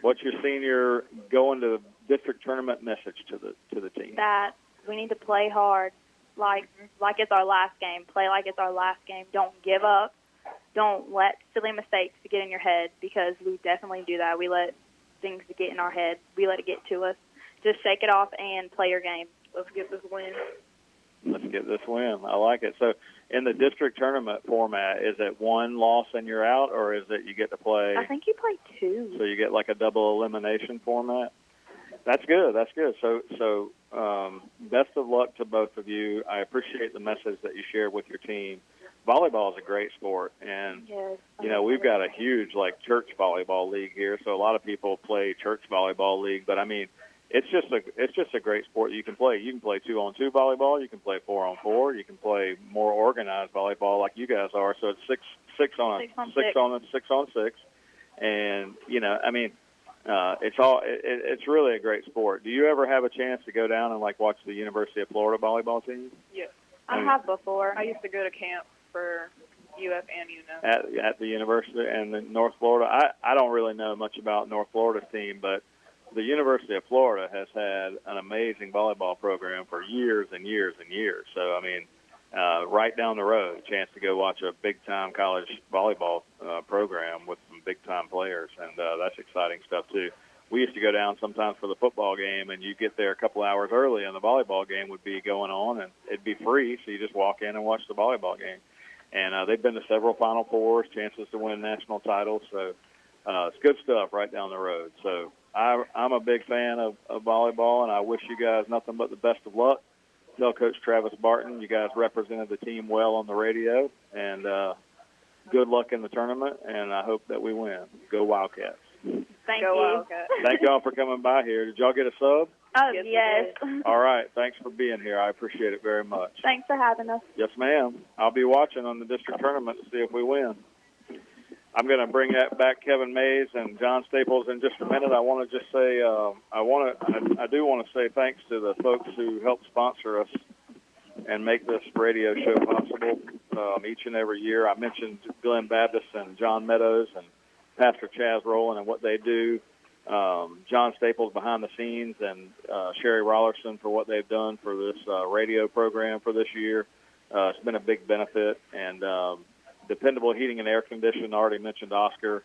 What's your senior going to the district tournament message to the team? That we need to play hard, like it's our last game. Play like it's our last game. Don't give up. Don't let silly mistakes get in your head, because we definitely do that. We let things get in our head. We let it get to us. Just shake it off and play your game. Let's get this win. Let's get this win. I like it. So in the district tournament format, is it one loss and you're out, or is it you get to play? I think you play 2. So you get like a double elimination format? That's good. That's good. So best of luck to both of you. I appreciate the message that you shared with your team. Volleyball is a great sport, and Yes. we've got a huge church volleyball league here. So a lot of people play church volleyball league, but I mean, it's just a great sport you can play. You can play 2-on-2 volleyball. You can play 4-on-4. You can play more organized volleyball like you guys are. So it's six on 6, and I mean. It's really a great sport. Do you ever have a chance to go down and watch the University of Florida volleyball team? Yes. I have before. I used to go to camp for UF and UNO. At the university and in North Florida. I don't really know much about North Florida's team, but the University of Florida has had an amazing volleyball program for years and years and years. So, I mean, right down the road, a chance to go watch a big-time college volleyball program with some big-time players, and that's exciting stuff, too. We used to go down sometimes for the football game, and you get there a couple hours early, and the volleyball game would be going on, and it'd be free, so you just walk in and watch the volleyball game. And they've been to several Final Fours, chances to win national titles, so it's good stuff right down the road. So I'm a big fan of volleyball, and I wish you guys nothing but the best of luck. Tell Coach Travis Barton you guys represented the team well on the radio, and good luck in the tournament, and I hope that we win. Go Wildcats. Thank Go you. Wildcats. Thank y'all for coming by here. Did y'all get a sub? Oh, Yes, we yes. All right. Thanks for being here. I appreciate it very much. Thanks for having us. Yes, ma'am. I'll be watching on the district tournament to see if we win. I'm going to bring back Kevin Mays and John Staples in just a minute. I want to just say I do want to say thanks to the folks who help sponsor us and make this radio show possible each and every year. I mentioned Glenn Baptist and John Meadows and Pastor Chaz Rowland and what they do. John Staples behind the scenes, and Sherry Rollerson for what they've done for this radio program for this year. It's been a big benefit. And Dependable Heating and Air Conditioning, already mentioned Oscar,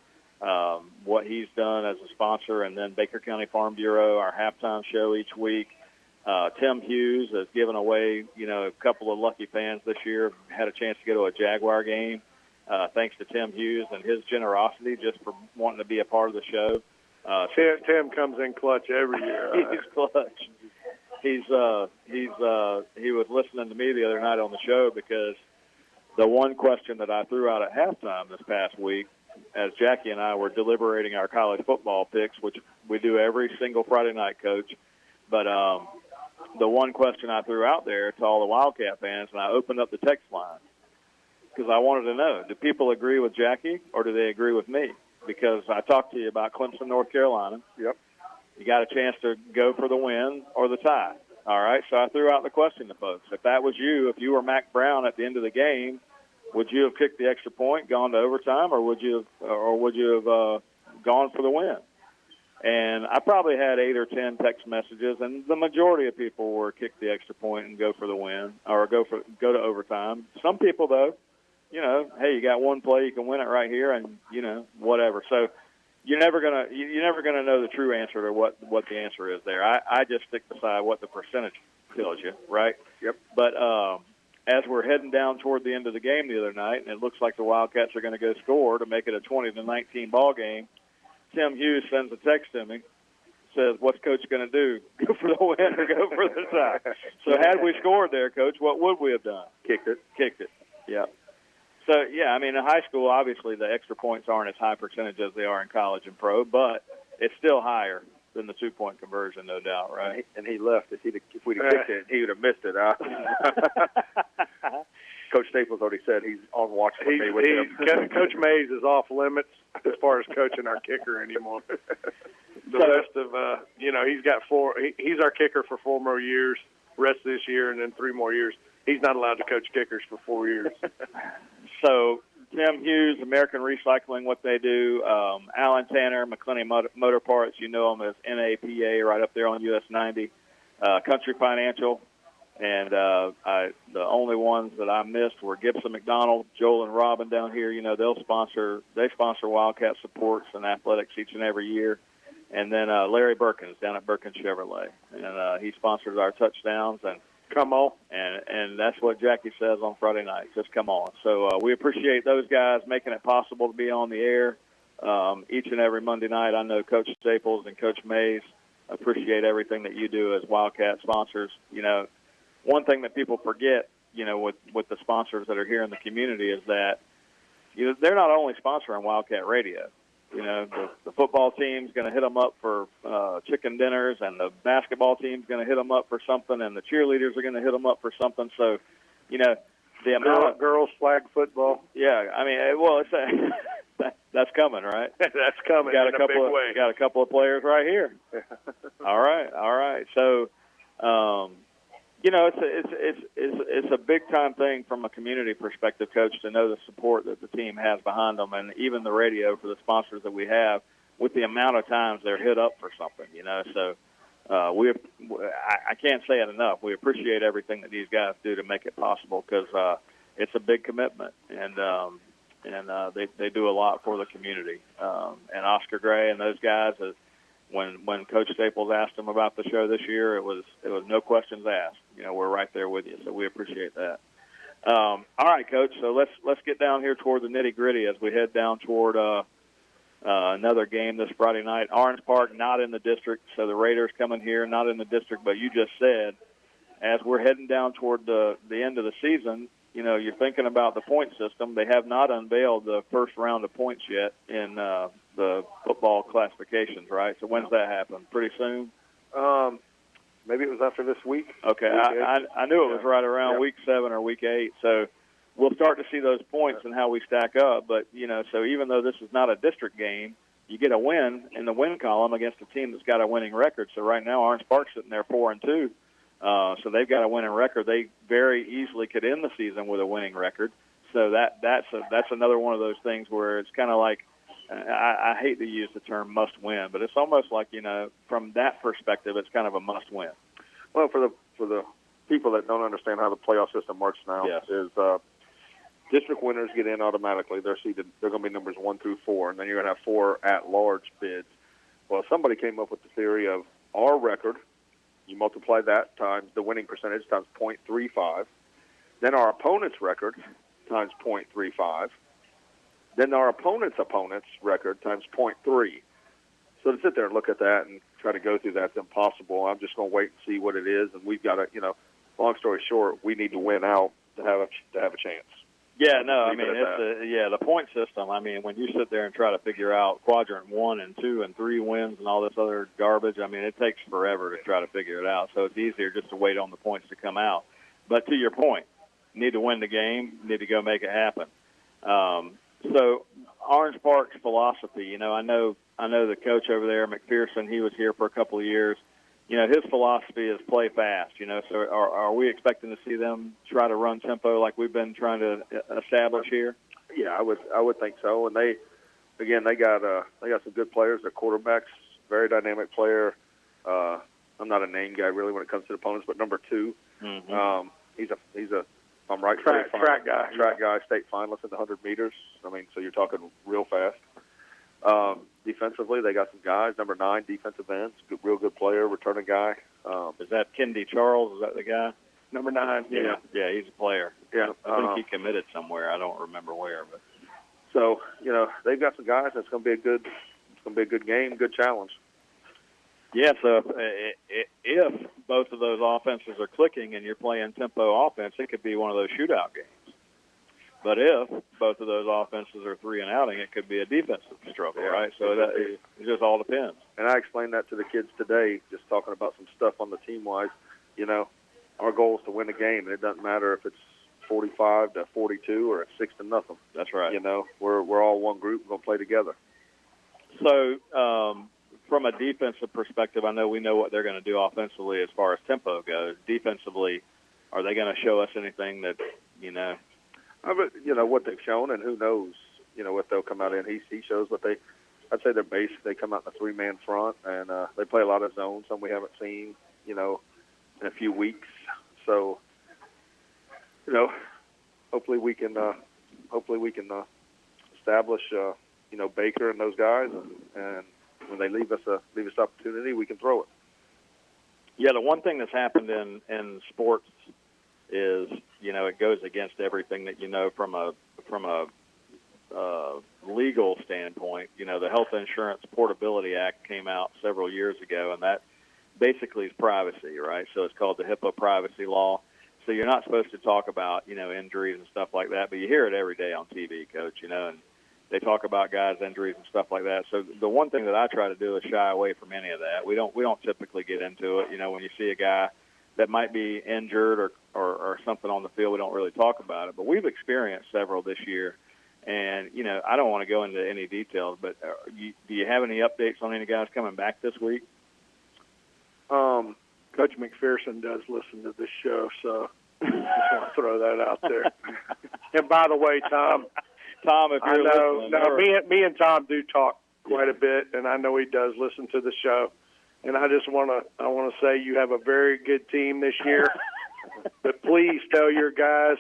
what he's done as a sponsor, and then Baker County Farm Bureau, our halftime show each week. Tim Hughes has given away, a couple of lucky fans this year, had a chance to go to a Jaguar game. Thanks to Tim Hughes and his generosity just for wanting to be a part of the show. Tim comes in clutch every year. He's clutch. He was listening to me the other night on the show because the one question that I threw out at halftime this past week, as Jackie and I were deliberating our college football picks, which we do every single Friday night, Coach, but the one question I threw out there to all the Wildcat fans, and I opened up the text line, because I wanted to know, do people agree with Jackie or do they agree with me? Because I talked to you about Clemson, North Carolina. Yep. You got a chance to go for the win or the tie. All right, so I threw out the question to folks. If that was you, if you were Mac Brown at the end of the game, would you have kicked the extra point, gone to overtime, or would you have gone for the win? And I probably had 8 or 10 text messages, and the majority of people were kick the extra point and go for the win, or go to overtime. Some people, though, hey, you got one play, you can win it right here, and whatever. So you're never gonna know the true answer to what the answer is there. I just stick beside what the percentage tells you, right? Yep. But as we're heading down toward the end of the game the other night, and it looks like the Wildcats are going to go score to make it a 20-19 ball game, Tim Hughes sends a text to me, says, "What's Coach going to do? Go for the win or go for the tie?" So had we scored there, Coach, what would we have done? Kicked it. Yeah. So, yeah, I mean, in high school, obviously the extra points aren't as high percentage as they are in college and pro, but it's still higher than the two-point conversion, no doubt, right? And he left. If we'd have kicked it, he would have missed it. Coach Staples already said he's on watch with me with him. Coach Mays is off limits as far as coaching our kicker anymore. The rest of, he's got 4. He's our kicker for 4 more years, rest of this year, and then 3 more years. He's not allowed to coach kickers for 4 years. So Tim Hughes, American Recycling, what they do, Alan Tanner, McClenny Motor Parts, you know them as NAPA right up there on US 90, Country Financial, and the only ones that I missed were Gibson McDonald, Joel and Robin down here. They sponsor Wildcat Supports and Athletics each and every year. And then Larry Birkins down at Birkins Chevrolet, and he sponsors our touchdowns. And come on. And that's what Jackie says on Friday night. Just come on. So we appreciate those guys making it possible to be on the air each and every Monday night. I know Coach Staples and Coach Mays appreciate everything that you do as Wildcat sponsors. You know, one thing that people forget, you know, with the sponsors that are here in the community is that, you know, they're not only sponsoring Wildcat Radio. You know, the football team's going to hit them up for chicken dinners, and the basketball team's going to hit them up for something, and the cheerleaders are going to hit them up for something. So, you know, the amount of girls flag football. Yeah, I mean, well, it's that's coming, right? That's coming. Got in a couple big way. got a couple of players right here. All right. So, you know, it's a big time thing from a community perspective, Coach, to know the support that the team has behind them, and even the radio for the sponsors that we have, with the amount of times they're hit up for something. You know, so I can't say it enough. We appreciate everything that these guys do to make it possible, because it's a big commitment, and they do a lot for the community. And Oscar Gray and those guys, when Coach Staples asked them about the show this year, it was no questions asked. You know, we're right there with you, so we appreciate that. All right, Coach. So let's get down here toward the nitty gritty as we head down toward another game this Friday night. Orange Park not in the district, so the Raiders coming here not in the district. But you just said, as we're heading down toward the end of the season, you know, you're thinking about the point system. They have not unveiled the first round of points yet in the football classifications, right? So when's that happen? Pretty soon? Maybe it was after this week. Okay, I knew it was right around week 7 or week 8. So we'll start to see those points and how we stack up. But, you know, so even though this is not a district game, you get a win in the win column against a team that's got a winning record. So right now Orange Park's sitting there 4-2. So they've got a winning record. They very easily could end the season with a winning record. So that's another one of those things where it's kind of like, I hate to use the term must win, but it's almost like, you know, from that perspective, it's kind of a must win. Well, for the people that don't understand how the playoff system works now, is district winners get in automatically. They're seeded. They're going to be numbers 1 through 4, and then you're going to have 4 at-large bids. Well, somebody came up with the theory of our record. You multiply that times the winning percentage times 0.35. Then our opponent's record times 0.35. Then our opponent's record times 0.3. So to sit there and look at that and try to go through that's impossible. I'm just going to wait and see what it is, and we've got to, you know, long story short, we need to win out to have a chance. Yeah, no, I mean, the point system. I mean, when you sit there and try to figure out quadrant 1 and 2 and 3 wins and all this other garbage, I mean, it takes forever to try to figure it out. So it's easier just to wait on the points to come out. But to your point, you need to win the game, you need to go make it happen. So Orange Park's philosophy, you know, I know the coach over there, McPherson, he was here for a couple of years. You know, his philosophy is play fast, you know. So are we expecting to see them try to run tempo like we've been trying to establish here? Yeah, I would think so. And they got some good players. Their quarterback's very dynamic player. I'm not a name guy really when it comes to opponents, but number 2, he's a I'm right, track guy, state finalist in the 100 meters. I mean, so you're talking real fast. Defensively, they got some guys. Number 9, defensive ends, real good player, returning guy. Is that Kendi Charles? Is that the guy? Number 9. Yeah, he's a player. Yeah, I think he committed somewhere. I don't remember where, but so you know they've got some guys. It's going to be a good game, good challenge. Yeah, so if both of those offenses are clicking and you're playing tempo offense, it could be one of those shootout games. But if both of those offenses are 3 and outing, it could be a defensive struggle, right? So it just all depends. And I explained that to the kids today, just talking about some stuff on the team-wise. You know, our goal is to win a game, and it doesn't matter if it's 45-42 or it's 6-0. That's right. You know, we're all one group. We're going to play together. So from a defensive perspective, I know we know what they're going to do offensively as far as tempo goes. Defensively, are they going to show us anything that, you know? You know, what they've shown, and who knows, you know, what they'll come out in. He shows what I'd say they're basic. They come out in a 3-man front, and they play a lot of zones, some we haven't seen, you know, in a few weeks. So, you know, hopefully we can establish, you know, Baker and those guys, and when they leave us opportunity, we can throw it. Yeah, the one thing that's happened in sports is, you know, it goes against everything that you know from a legal standpoint. You know, the Health Insurance Portability Act came out several years ago, and basically is privacy, right? So it's called the HIPAA privacy law. So you're not supposed to talk about, injuries and stuff like that, but you hear it every day on TV, Coach, and they talk about guys' injuries and stuff like that. So the one thing that I try to do is shy away from any of that. We don't typically get into it. When you see a guy that might be injured or something on the field, we don't really talk about it. But we've experienced several this year. And, I don't want to go into any details, but do you have any updates on any guys coming back this week? Coach McPherson does listen to this show, so just want to throw that out there. And by the way, Tom, if you're listening. Me and Tom do talk quite a bit, and I know he does listen to the show. And I just want to say you have a very good team this year. But please tell your guys,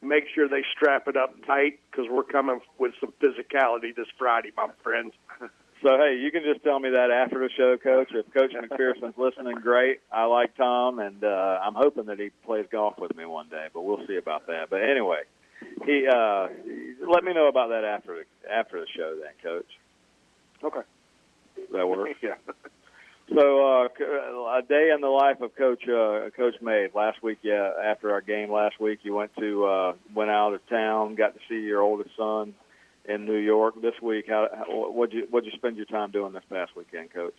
make sure they strap it up tight because we're coming with some physicality this Friday, my friends. So, hey, you can just tell me that after the show, Coach. If Coach McPherson's listening, great. I like Tom, and I'm hoping that he plays golf with me one day, but we'll see about that. But anyway, he let me know about that after the show then, Coach. Okay. That works? Yeah. So a day in the life of Coach Mays. Last week, after our game last week, you went out of town, got to see your oldest son in New York. This week, what'd you spend your time doing this past weekend, Coach?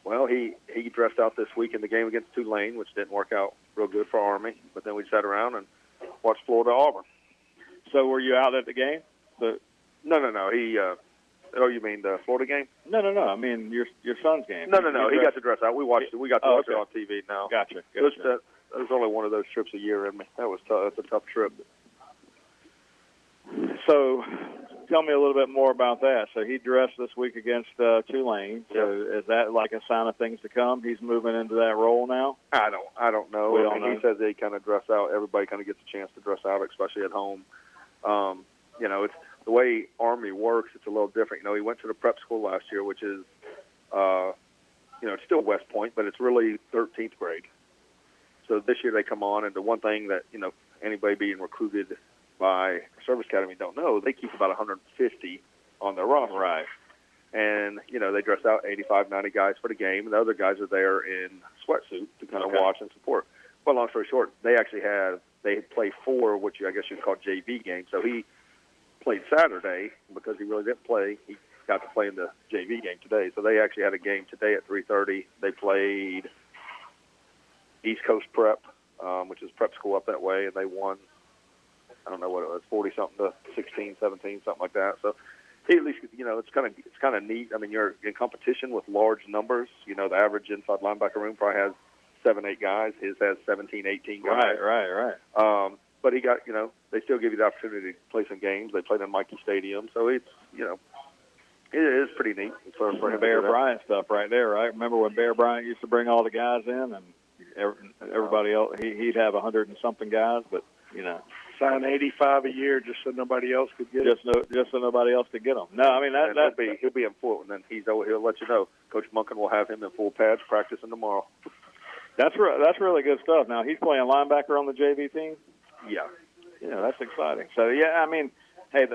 Well, he dressed out this week in the game against Tulane, which didn't work out real good for Army. But then we sat around and watched Florida-Auburn. So were you out at the game? No. He. Oh, you mean the Florida game? No. I mean your son's game. No. He got to dress out. We watched it. We got to watch it on TV now. Gotcha. It was only one of those trips a year in me. That was tough. That's a tough trip. So, tell me a little bit more about that. So he dressed this week against Tulane. So is that like a sign of things to come? He's moving into that role now. I don't know. We don't know. He says they kind of dress out. Everybody kind of gets a chance to dress out, especially at home. It's the way Army works. It's a little different. He went to the prep school last year, which is, it's still West Point, but it's really 13th grade. So this year they come on, and the one thing that anybody being recruited by Service Academy don't know, they keep about 150 on their roster. Right. And, they dress out 85, 90 guys for the game, and the other guys are there in sweatsuit to kind of watch and support. Well, long story short, they play 4, which I guess you'd call JV games. So he played Saturday because he really didn't play. He got to play in the JV game today. So they actually had a game today at 3:30. They played East Coast Prep, which is prep school up that way, and they won, I don't know what it was, 40-something to 16, 17, something like that. So he at least, it's kind of neat. I mean, you're in competition with large numbers. The average inside linebacker room probably has 7, 8 guys. His has 17, 18 guys. Right. But he got, they still give you the opportunity to play some games. They played in Mikey Stadium, so it's, it is pretty neat for him. Bear Bryant stuff right there, right? Remember when Bear Bryant used to bring all the guys in, and everybody else, he'd have 100 and something guys, but sign 85 a year just so nobody else could get just so nobody else could get them. No, I mean he'll be in full, and then he'll let you know. Coach Munkin will have him in full pads practicing tomorrow. That's really good stuff. Now he's playing linebacker on the JV team. Yeah. That's exciting. So I mean, hey,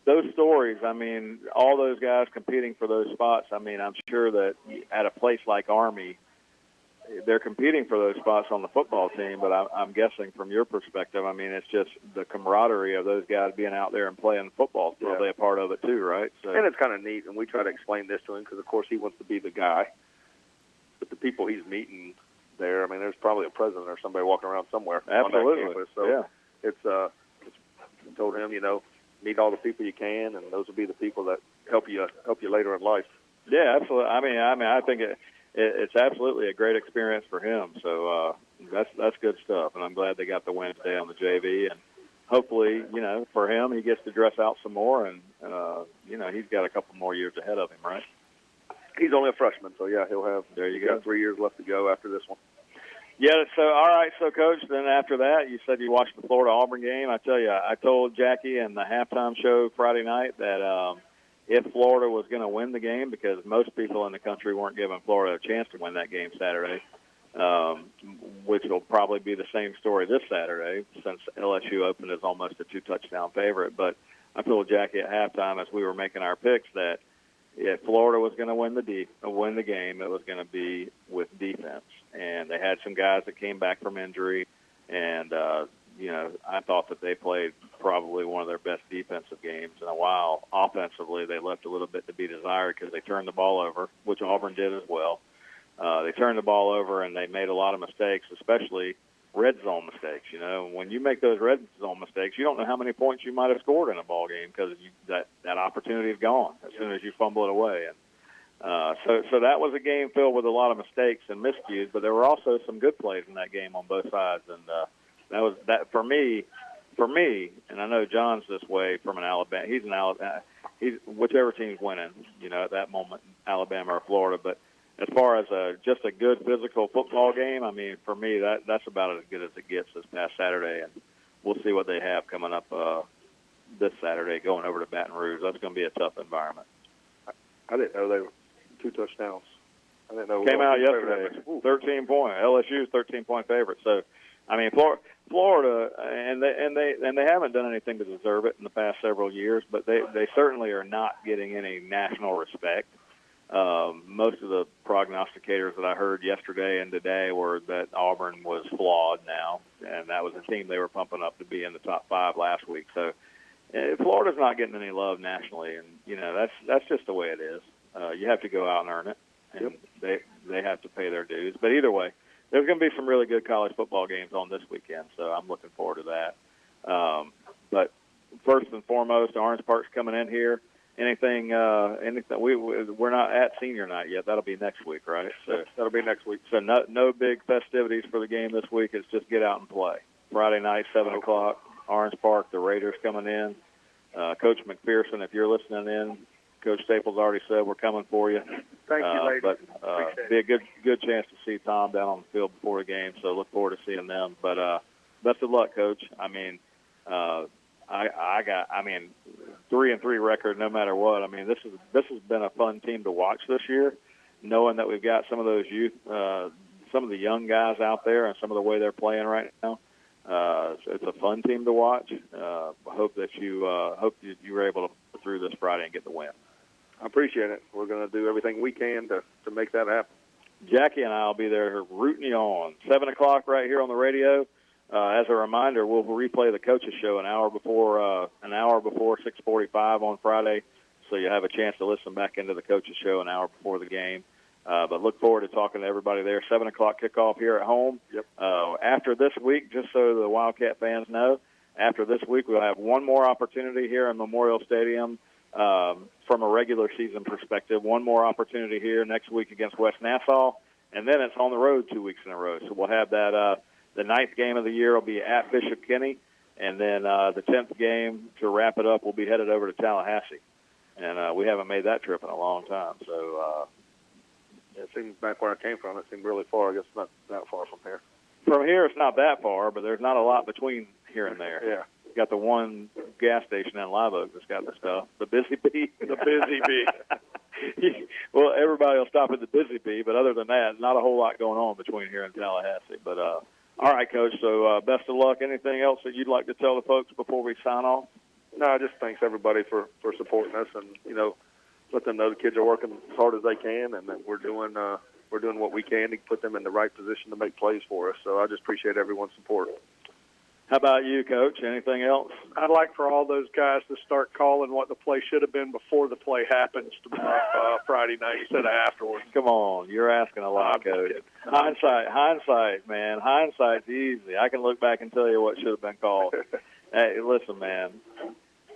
those stories. I mean, all those guys competing for those spots. I mean, I'm sure that at a place like Army, they're competing for those spots on the football team, but I'm guessing from your perspective, I mean, it's just the camaraderie of those guys being out there and playing football is probably a part of it too, right? So. And it's kind of neat, and we try to explain this to him because, of course, he wants to be the guy. But the people he's meeting there, I mean, there's probably a president or somebody walking around somewhere on that campus. So it's told him, meet all the people you can, and those will be the people that help you later in life. Yeah, absolutely. I mean, I think it's absolutely a great experience for him. So that's good stuff, and I'm glad they got the win today on the JV. And hopefully, for him, he gets to dress out some more, and he's got a couple more years ahead of him, right? He's only a freshman, so he'll have. There you go. 3 years left to go after this one. Yeah. So all right. So Coach, then after that, you said you watched the Florida Auburn game. I tell you, I told Jackie in the halftime show Friday night that if Florida was going to win the game, because most people in the country weren't giving Florida a chance to win that game Saturday, which will probably be the same story this Saturday since LSU opened as almost a 2-touchdown favorite. But I told Jackie at halftime as we were making our picks that if Florida was going to win the game, it was going to be with defense. And they had some guys that came back from injury, and I thought that they played probably one of their best defensive games in a while. Offensively, they left a little bit to be desired because they turned the ball over, which Auburn did as well. They turned the ball over, and they made a lot of mistakes, especially red zone mistakes. When you make those red zone mistakes, you don't know how many points you might have scored in a ball game because that opportunity is gone as soon as you fumble it away. And so that was a game filled with a lot of mistakes and miscues, but there were also some good plays in that game on both sides. And that was that for me. And I know John's this way from an Alabama. He's an Alabama. He's whichever team's winning, at that moment, Alabama or Florida. But as far as just a good physical football game, I mean, for me, that's about as good as it gets this past Saturday. And we'll see what they have coming up this Saturday going over to Baton Rouge. That's going to be a tough environment. I didn't know they were 2 touchdowns. I didn't know. Came out yesterday, 13-point. LSU's 13-point favorite. So, I mean, Florida, and they haven't done anything to deserve it in the past several years, but they certainly are not getting any national respect. Most of the prognosticators that I heard yesterday and today were that Auburn was flawed now, and that was a team they were pumping up to be in the top 5 last week. So Florida's not getting any love nationally, and that's just the way it is. You have to go out and earn it, and they have to pay their dues. But either way, there's going to be some really good college football games on this weekend, so I'm looking forward to that. But first and foremost, Orange Park's coming in here. Anything? We're not at senior night yet. That'll be next week, right? So that'll be next week. So no big festivities for the game this week. It's just get out and play. Friday night, 7 o'clock, Orange Park. The Raiders coming in. Coach McPherson, if you're listening in, Coach Staples already said we're coming for you. Thank you, ladies. But be a good chance to see Tom down on the field before the game. So look forward to seeing them. But best of luck, Coach. I mean, I got 3-3 record no matter what. I mean, this has been a fun team to watch this year, knowing that we've got some of those youth, some of the young guys out there, and some of the way they're playing right now. It's a fun team to watch. I hope that you were able to pull through this Friday and get the win. I appreciate it. We're going to do everything we can to make that happen. Jackie and I will be there rooting you on. 7 o'clock right here on the radio. As a reminder, we'll replay the coaches show an hour before 6:45 on Friday, so you have a chance to listen back into the coaches show an hour before the game. But look forward to talking to everybody there. 7 o'clock kickoff here at home. Yep. After this week, just so the Wildcat fans know, after this week we'll have one more opportunity here in Memorial Stadium from a regular season perspective. One more opportunity here next week against West Nassau, and then it's on the road 2 weeks in a row. So we'll have that. The 9th game of the year will be at Bishop Kenny, and then the 10th game to wrap it up will be headed over to Tallahassee. And we haven't made that trip in a long time. So it seems back where I came from, it seemed really far. I guess not that far from here. From here, it's not that far, but there's not a lot between here and there. Yeah. Got the one gas station in Live Oak that's got the stuff. The Busy Bee. The Busy Bee. Well, everybody will stop at the Busy Bee, but other than that, not a whole lot going on between here and Tallahassee. But all right, Coach, so best of luck. Anything else that you'd like to tell the folks before we sign off? No, just thanks everybody for supporting us, and let them know the kids are working as hard as they can, and that we're doing what we can to put them in the right position to make plays for us. So I just appreciate everyone's support. How about you, Coach? Anything else? I'd like for all those guys to start calling what the play should have been before the play happens tomorrow, Friday night instead of afterwards. Come on, you're asking a lot, Coach. Hindsight, man. Hindsight's easy. I can look back and tell you what should have been called. Hey, listen, man.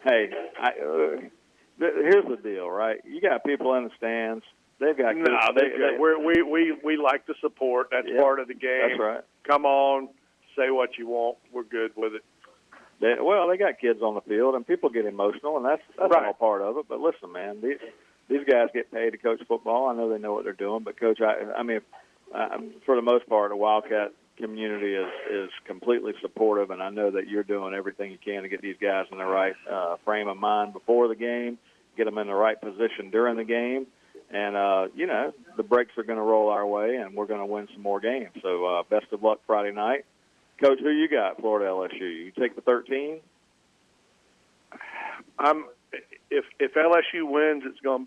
Hey, here's the deal, right? You got people in the stands. They've got kids. No, we like to support. That's part of the game. That's right. Come on, say what you want. We're good with it. They got kids on the field, and people get emotional, and that's right. all part of it. But listen, man, these guys get paid to coach football. I know they know what they're doing, but Coach, I mean, for the most part, the Wildcat community is completely supportive, and I know that you're doing everything you can to get these guys in the right frame of mind before the game, get them in the right position during the game, and the breaks are going to roll our way, and we're going to win some more games. So best of luck Friday night. Coach, who you got, Florida LSU? You take the 13? If LSU wins, it's going to